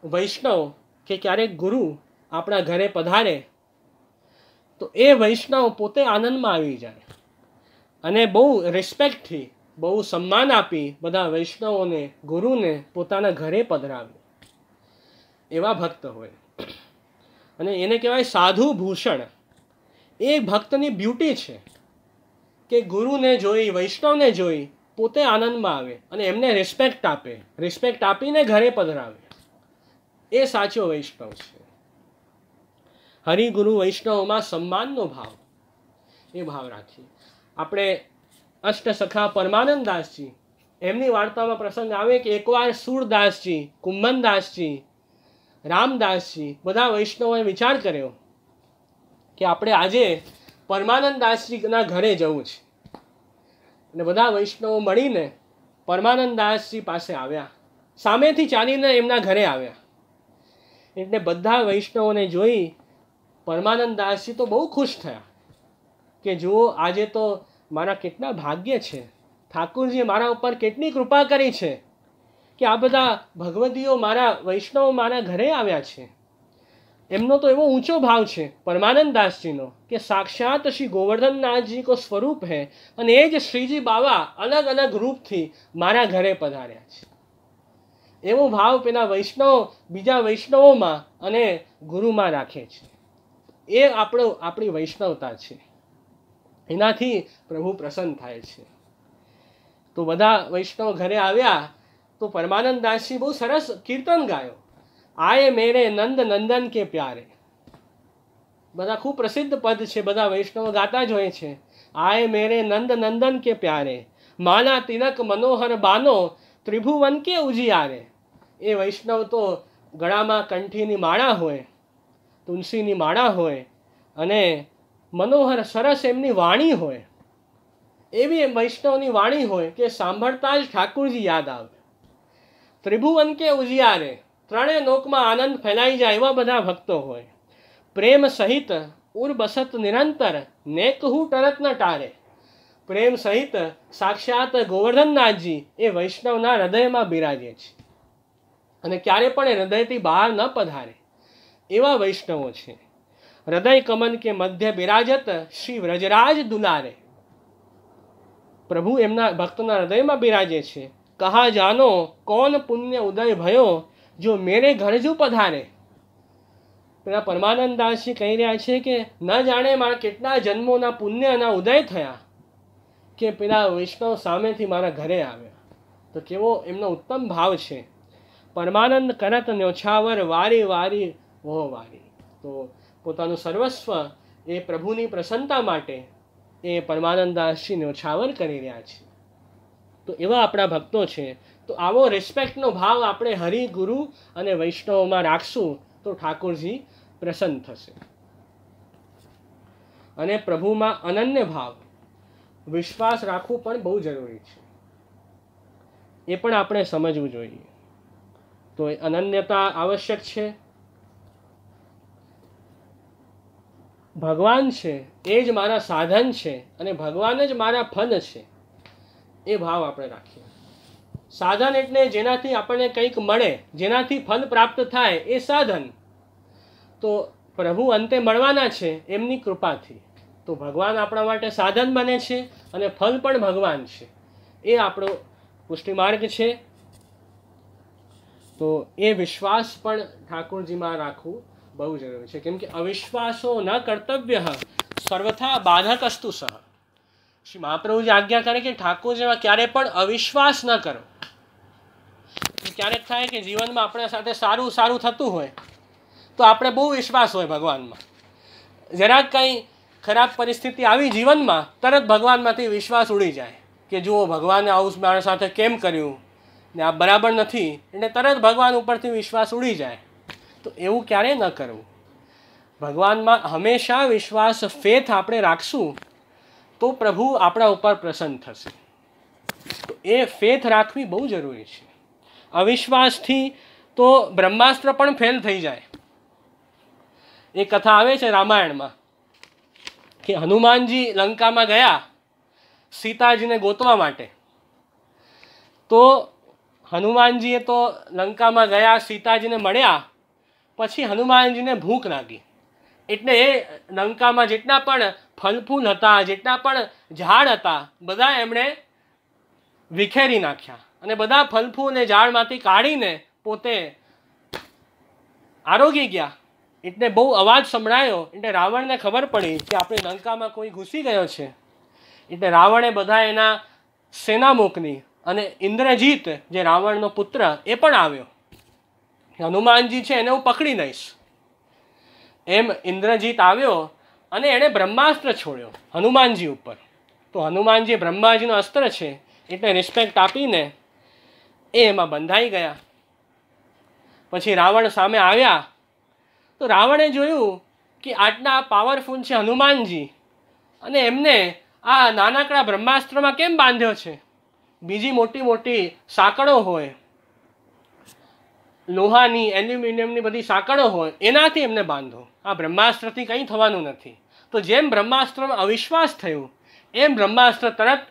વૈષ્ણવ કે ક્યારેક ગુરુ આપણા ઘરે પધારે તો એ વૈષ્ણવ પોતે આનંદમાં આવી જાય અને બહુ રિસ્પેક્ટથી, બહુ સન્માન આપી બધા વૈષ્ણવોને, ગુરુને પોતાના ઘરે પધરાવે. એવા ભક્ત હોય. અને એને કહેવાય સાધુ ભૂષણ. એ ભક્તની બ્યુટી છે કે ગુરુને જોઈ, વૈષ્ણવને જોઈ પોતે આનંદમાં આવે અને એમને રિસ્પેક્ટ આપે, રિસ્પેક્ટ આપીને ઘરે પધરાવે. એ સાચો વૈષ્ણવ છે. હરિગુરુ વૈષ્ણવમાં સન્માનનો ભાવ, એ ભાવ રાખીએ. આપણે અષ્ટસખા પરમાનંદદાસજી, એમની વાર્તામાં પ્રસંગ આવે કે એકવાર સુરદાસજી, કુંભનદાસજી, રામદાસજી બધા વૈષ્ણવોએ વિચાર કર્યો કે આપણે આજે પરમાનંદદાસજીના ઘરે જવું છે. અને બધા વૈષ્ણવો મળીને પરમાનંદદાસજી પાસે આવ્યા, સામેથી ચાલીને એમના ઘરે આવ્યા. એટલે બધા વૈષ્ણવોને જોઈ પરમાનંદદાસજી તો બહુ ખુશ થયા કે જુઓ, આજે તો મારા કેટલા ભાગ્ય છે, ઠાકુરજીએ મારા ઉપર કેટલી કૃપા કરી છે કે આ બધા ભગવદીઓ, મારા વૈષ્ણવો મારા ઘરે આવ્યા છે. એમનો તો એવો ઊંચો ભાવ છે પરમાનંદદાસજીનો કે સાક્ષાત શ્રી ગોવર્ધનનાથજી કો સ્વરૂપ હૈ, અને એ જ શ્રીજી બાવા અલગ અલગ રૂપથી મારા ઘરે પધાર્યા છે. એવો ભાવ પેલા વૈષ્ણવ બીજા વૈષ્ણવોમાં અને ગુરુમાં રાખે છે. એ આપણી વૈષ્ણવતા છે. એનાથી પ્રભુ પ્રસન્ન થાય છે. તો બધા વૈષ્ણવ ઘરે આવ્યા તો પરમાનંદદાસજી બહુ સરસ કીર્તન ગાયો, આયે મેરે નંદ નંદન કે પ્યારે. બધા ખૂબ પ્રસિદ્ધ પદ છે, બધા વૈષ્ણવ ગાતા જ હોય છે. આયે મેરે નંદ નંદન કે પ્યારે, માના તિલક મનોહર બાનો, ત્રિભુવન કે ઉજિયારે. એ વૈષ્ણવ તો ગળામાં કંઠીની માળા હોય, તુલસીની માળા હોય, અને મનોહર સરસ એમની વાણી હોય. એવી વૈષ્ણવની વાણી હોય કે સાંભળતા જ ઠાકુરજી યાદ આવે. ત્રિભુવન કે ઉજિયારે, ત્રણેય લોકમાં આનંદ ફેલાઈ જાય એવા બધા ભક્તો હોય. પ્રેમ સહિત ઉર બસત નિરંતર, નેકહુ ટરત ન ટારે. પ્રેમ સહિત સાક્ષાત ગોવર્ધનનાથજી એ વૈષ્ણવના હૃદયમાં બિરાજે છે અને ક્યારે પણ એ હૃદયથી બહાર ન પધારે એવા વૈષ્ણવો છે. હૃદય કમન કે મધ્ય બિરાજત, શ્રી વ્રજરાજ દુલારે. પ્રભુ એમના ભક્તોના હૃદયમાં બિરાજે છે. કહા જાનો કોણ પુણ્ય ઉદય ભયો, જો મેરે ઘર જો પધારે. પેલા પરમાનંદદાસજી કહી રહ્યા છે કે ન જાણે મારા કેટલા જન્મોના પુણ્યના ઉદય થયા કે પેલા વૈષ્ણવ સામેથી મારા ઘરે આવ્યા. તો કેવો એમનો ઉત્તમ ભાવ છે. પરમાનંદ કરત ન્યોછાવર, વારી વારી વહો વારી. તો પોતાનું સર્વસ્વ એ પ્રભુની પ્રસન્નતા માટે એ પરમાનંદદાસજી ન્યોછાવર કરી રહ્યા છે. તો એવા આપણા ભક્તો છે. તો આવો રિસ્પેક્ટનો ભાવ આપણે હરિ, ગુરુ અને વૈષ્ણવમાં રાખશું તો ઠાકોરજી પ્રસન્ન થશે. અને પ્રભુમાં અનન્ય ભાવ, વિશ્વાસ રાખવું પણ બહુ જરૂરી છે. એ પણ આપણે સમજવું જોઈએ. તો એ અનન્યતા આવશ્યક છે. ભગવાન છે એ જ મારા સાધન છે અને ભગવાન જ મારા ફલ છે, એ ભાવ આપણે રાખીએ. સાધન એટલે જેનાથી આપણને કંઈક મળે, જેનાથી ફલ પ્રાપ્ત થાય, એ સાધન. તો પ્રભુ અંતે મળવાના છે એમની કૃપાથી. તો ભગવાન આપણા માટે સાધન બને છે અને ફલ પણ ભગવાન છે. એ આપણો પુષ્ટિમાર્ગ છે. તો એ વિશ્વાસ પણ ઠાકોરજીમાં રાખવું બહુ જરૂરી છે. કેમ કે અવિશ્વાસો ન કર્તવ્ય સર્વથા બાધકસ્તુ સહ. શ્રી મહાપ્રભુજી આજ્ઞા કરે કે ઠાકોરજીમાં ક્યારે પણ અવિશ્વાસ ન કરો. ક્યારેક થાય કે જીવનમાં આપણા સાથે સારું સારું થતું હોય તો આપણે બહુ વિશ્વાસ હોય ભગવાનમાં. જરાક કંઈ ખરાબ પરિસ્થિતિ આવી જીવનમાં, તરત ભગવાનમાંથી વિશ્વાસ ઉડી જાય કે જુઓ ભગવાને આવું મારા સાથે કેમ કર્યું ને આ બરાબર નથી, એટલે તરત ભગવાન ઉપરથી વિશ્વાસ ઉડી જાય. તો એવું ક્યારેય ન કરવું. ભગવાનમાં હંમેશા વિશ્વાસ, ફેથ આપણે રાખશું તો પ્રભુ આપણા ઉપર પ્રસન્ન થશે. તો એ ફેથ રાખવી બહુ જરૂરી છે. અવિશ્વાસથી તો બ્રહ્માસ્ત્ર પણ ફેલ થઈ જાય. એ કથા આવે છે રામાયણમાં કે હનુમાનજી લંકામાં ગયા સીતાજીને ગોતવા માટે. તો હનુમાનજીએ તો લંકામાં ગયા, સીતાજીને મળ્યા, પછી હનુમાનજીને ભૂખ લાગી. એટલે એ લંકામાં જેટલા પણ ફલફૂલ હતા, જેટલા પણ ઝાડ હતા, બધા એમણે વિખેરી નાખ્યા અને બધા ફલફૂલને ઝાડમાંથી કાઢીને પોતે આરોગી ગયા. એટલે બહુ અવાજ સંભળાયો. એટલે રાવણને ખબર પડી કે આપણી લંકામાં કોઈ ઘૂસી ગયો છે. એટલે રાવણે બધા એના સેના મોકલી અને ઇન્દ્રજીત જે રાવણનો પુત્ર એ પણ આવ્યો. હનુમાનજી છે એને હું પકડી લઈશ. એમ ઇન્દ્રજીત આવ્યો અને એણે બ્રહ્માસ્ત્ર છોડ્યો હનુમાનજી ઉપર. તો હનુમાનજી બ્રહ્માજીનો અસ્ત્ર છે એટલે રિસ્પેક્ટ આપીને એ એમાં બંધાઈ ગયા. પછી રાવણ સામે આવ્યા તો રાવણે જોયું કે આટલા પાવરફુલ છે હનુમાનજી અને એમને આ નાનકડા બ્રહ્માસ્ત્રમાં કેમ બાંધ્યો છે? બીજી મોટી મોટી સાંકળો હોય, લોહાની એલ્યુમિનિયમની બધી સાંકળો હોય, એનાથી એમને બાંધો. આ બ્રહ્માસ્ત્રથી કંઈ થવાનું નથી. તો જેમ બ્રહ્માસ્ત્રમાં અવિશ્વાસ થયું એમ બ્રહ્માસ્ત્ર તરત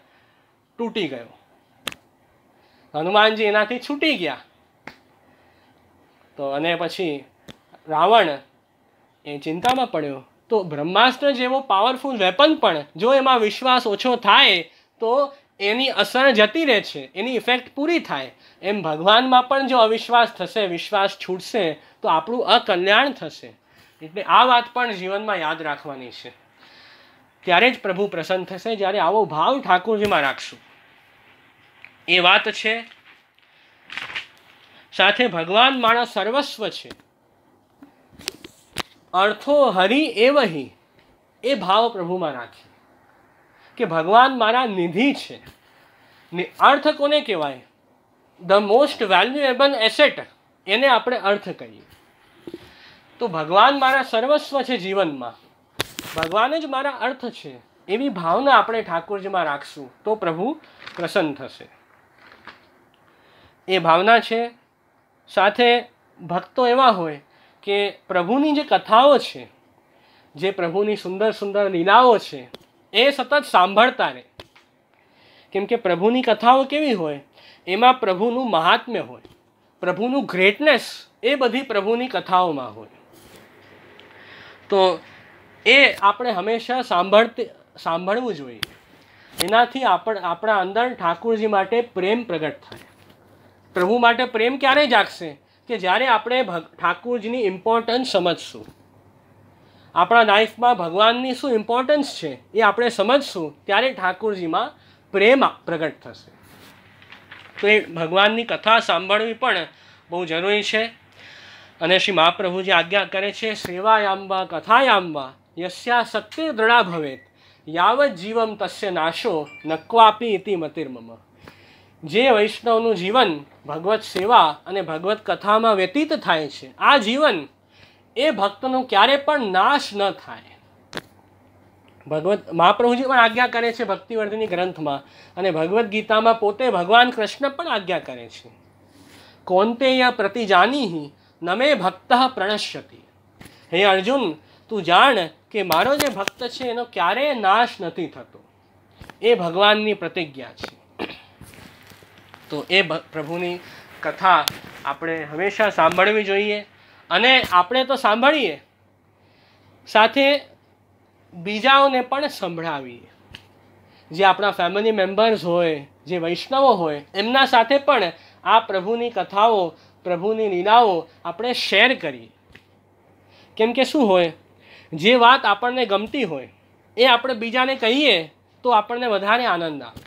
તૂટી ગયો. હનુમાનજી એનાથી છૂટી ગયા. તો અને પછી રાવણ એ ચિંતામાં પડ્યો. તો બ્રહ્માસ્ત્ર જેવો પાવરફુલ વેપન પણ જો એમાં વિશ્વાસ ઓછો થાય તો એની અસર જતી રહે છે, એની ઇફેક્ટ પૂરી થાય. એમ ભગવાનમાં પણ જો અવિશ્વાસ થશે, વિશ્વાસ છૂટશે તો આપણું અકલ્યાણ થશે. એટલે આ વાત પણ જીવનમાં યાદ રાખવાની છે. ત્યારે જ પ્રભુ પ્રસન્ન થશે જ્યારે આવો ભાવ ઠાકોરજીમાં રાખશું. એ વાત છે. સાથે ભગવાન મારા સર્વસ્વ છે, અર્થો હરિ એવહી, એ ભાવ પ્રભુમાં રાખી કે ભગવાન મારા નિધિ છે. અર્થ કોને કહેવાય? ધ મોસ્ટ વેલ્યુએબલ એસેટ, એને આપણે અર્થ કહીએ. તો ભગવાન મારા સર્વસ્વ છે જીવનમાં, ભગવાન જ મારા અર્થ છે, એવી ભાવના આપણે ઠાકોરજીમાં રાખશું તો પ્રભુ પ્રસન્ન થશે. એ ભાવના છે. સાથે ભક્તો એવા હોય કે પ્રભુની જે કથાઓ છે, જે પ્રભુની સુંદર સુંદર લીલાઓ છે, એ સતત સાંભળતા રહે. કેમ કે પ્રભુની કથાઓ કેવી હોય? એમાં પ્રભુનું મહાત્મ્ય હોય, પ્રભુનું ગ્રેટનેસ એ બધી પ્રભુની કથાઓમાં હોય. તો એ આપણે હંમેશા સાંભળવું જોઈએ. એનાથી આપણા અંદર ઠાકોરજી માટે પ્રેમ પ્રગટ થાય. પ્રભુ માટે પ્રેમ ક્યારે જાગશે? કે જ્યારે આપણે ઠાકોરજીની ઇમ્પોર્ટન્સ સમજશું. આપણા લાઈફમાં ભગવાનની શું ઇમ્પોર્ટન્સ છે એ આપણે સમજશું, ત્યારે ઠાકોરજીમાં પ્રેમ પ્રગટ થશે. તો એ ભગવાનની કથા સાંભળવી પણ બહુ જરૂરી છે. અને શ્રી મહાપ્રભુજી આજ્ઞા કરે છે, સેવાયાંબા કથાયાંબા યસ્યા શક્તિ દૃઢા ભવેત યાવત જીવમ તસ્ય નાશો નક્વાપી ઇતિ મતિર્મમ. જે વૈષ્ણવનું જીવન ભગવત સેવા અને ભગવત કથામાં વ્યતીત થાય છે, આ જીવન એ ભક્તનો ક્યારે પણ નાશ ન થાય. મહાપ્રભુજી પણ આજ્ઞા કરે છે ભક્તિવર્ધિની ગ્રંથમાં, અને ભગવદ્ ગીતામાં પોતે ભગવાન કૃષ્ણ પણ આજ્ઞા કરે છે, કૌંતેય પ્રતિજાનીહિ નમે ભક્ત પ્રણશ્યતિ. હે અર્જુન, તું જાણ કે મારો જે ભક્ત છે એનો ક્યારેય નાશ નથી થતો. એ ભગવાનની પ્રતિજ્ઞા છે. તો એ પ્રભુની કથા આપણે હંમેશા સાંભળવી જોઈએ. અને આપણે તો સાંભળીએ, સાથે બીજાઓને પણ સંભળાવીએ. જે આપણા ફેમિલી મેમ્બર્સ હોય, જે વૈષ્ણવો હોય, એમના સાથે પણ આ પ્રભુની કથાઓ, પ્રભુની લીલાઓ આપણે શેર કરીએ. કેમ કે શું હોય, જે વાત આપણને ગમતી હોય એ આપણે બીજાને કહીએ તો આપણને વધારે આનંદ આવે.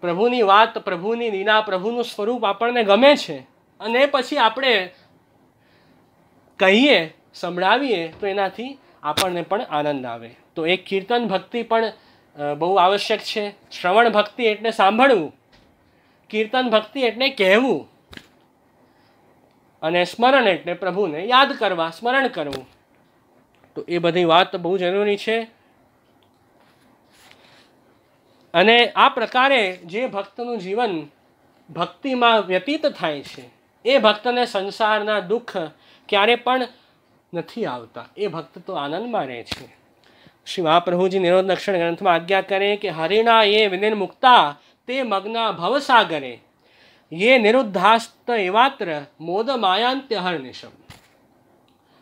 પ્રભુની વાત, પ્રભુની લીલા, પ્રભુનું સ્વરૂપ આપણને ગમે છે અને પછી આપણે કહીએ, સંભળાવીએ તો એનાથી આપણને પણ આનંદ આવે. તો એક કીર્તન ભક્તિ પણ બહુ આવશ્યક છે. શ્રવણ ભક્તિ એટલે સાંભળવું, કીર્તન ભક્તિ એટલે કહેવું, અને સ્મરણ એટલે પ્રભુને યાદ કરવા, સ્મરણ કરવું. તો એ બધી વાત બહુ જરૂરી છે. અને આ પ્રકારે જે ભક્તનું જીવન ભક્તિમાં વ્યતીત થાય છે એ ભક્તને સંસારના દુઃખ ક્યારે પણ નથી આવતા. એ ભક્ત તો આનંદમાં રહે છે. શ્રી મહાપ્રભુજી નિરોધ લક્ષણ ગ્રંથમાં આજ્ઞા કરે કે હરિના એ વિનિર્મુક્તા તે મગ્ના ભવસાગરે ये નિરુદ્ધાસ્ત એવાત્ર મોદ માયાંત્ય હરનિશમ.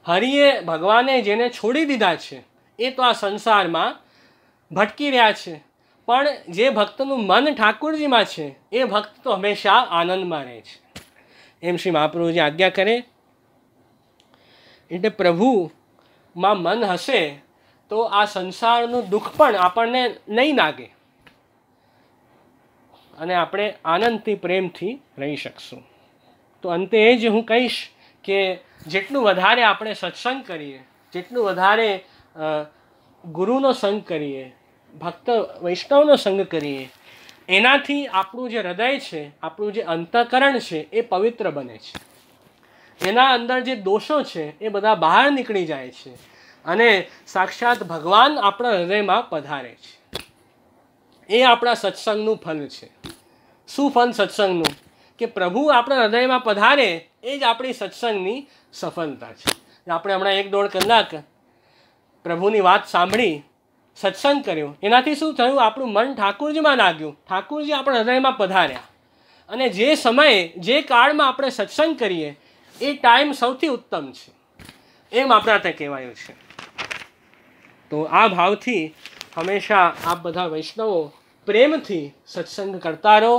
હરિએ, ભગવાને જેને છોડી દીધા છે એ તો આ સંસારમાં ભટકી રહ્યા છે, પણ જે ભક્તનું મન ઠાકોરજીમાં છે એ ભક્ત તો હંમેશા આનંદમાં રહે છે. એમ શ્રી મહાપ્રભુજી આજ્ઞા કરે. એટલે પ્રભુમાં મન હશે તો આ સંસારનું દુઃખ પણ આપણને નહીં લાગે અને આપણે આનંદથી, પ્રેમથી રહી શકશું. તો અંતે એ જ હું કહીશ કે જેટલું વધારે આપણે સત્સંગ કરીએ, જેટલું વધારે ગુરુનો સંગ કરીએ, ભક્ત વૈષ્ણવનો સંગ કરીએ, એનાથી આપણું જે હૃદય છે, આપણું જે અંતઃકરણ છે એ પવિત્ર બને છે. એના અંદર જે દોષો છે એ બધા બહાર નીકળી જાય છે અને સાક્ષાત ભગવાન આપણા હૃદયમાં પધારે છે. એ આપણા સત્સંગનું ફલ છે. શું ફલ સત્સંગનું? કે પ્રભુ આપણા હૃદયમાં પધારે એ જ આપણી સત્સંગની સફળતા છે. આપણે હમણાં 1-1.5 કલાક પ્રભુની વાત સાંભળી, સત્સંગ કર્યો, એનાથી શું થયું? આપણું મન ઠાકુરજીમાં લાગ્યું, ઠાકુરજી આપણા હૃદયમાં પધાર્યા. અને જે સમયે, જે કાળમાં આપણે સત્સંગ કરીએ એ ટાઈમ સૌથી ઉત્તમ છે, એમ આપણા ત્યાં કહેવાયું છે. તો આ ભાવથી હંમેશા આપ બધા વૈષ્ણવો પ્રેમથી સત્સંગ કરતા રહો.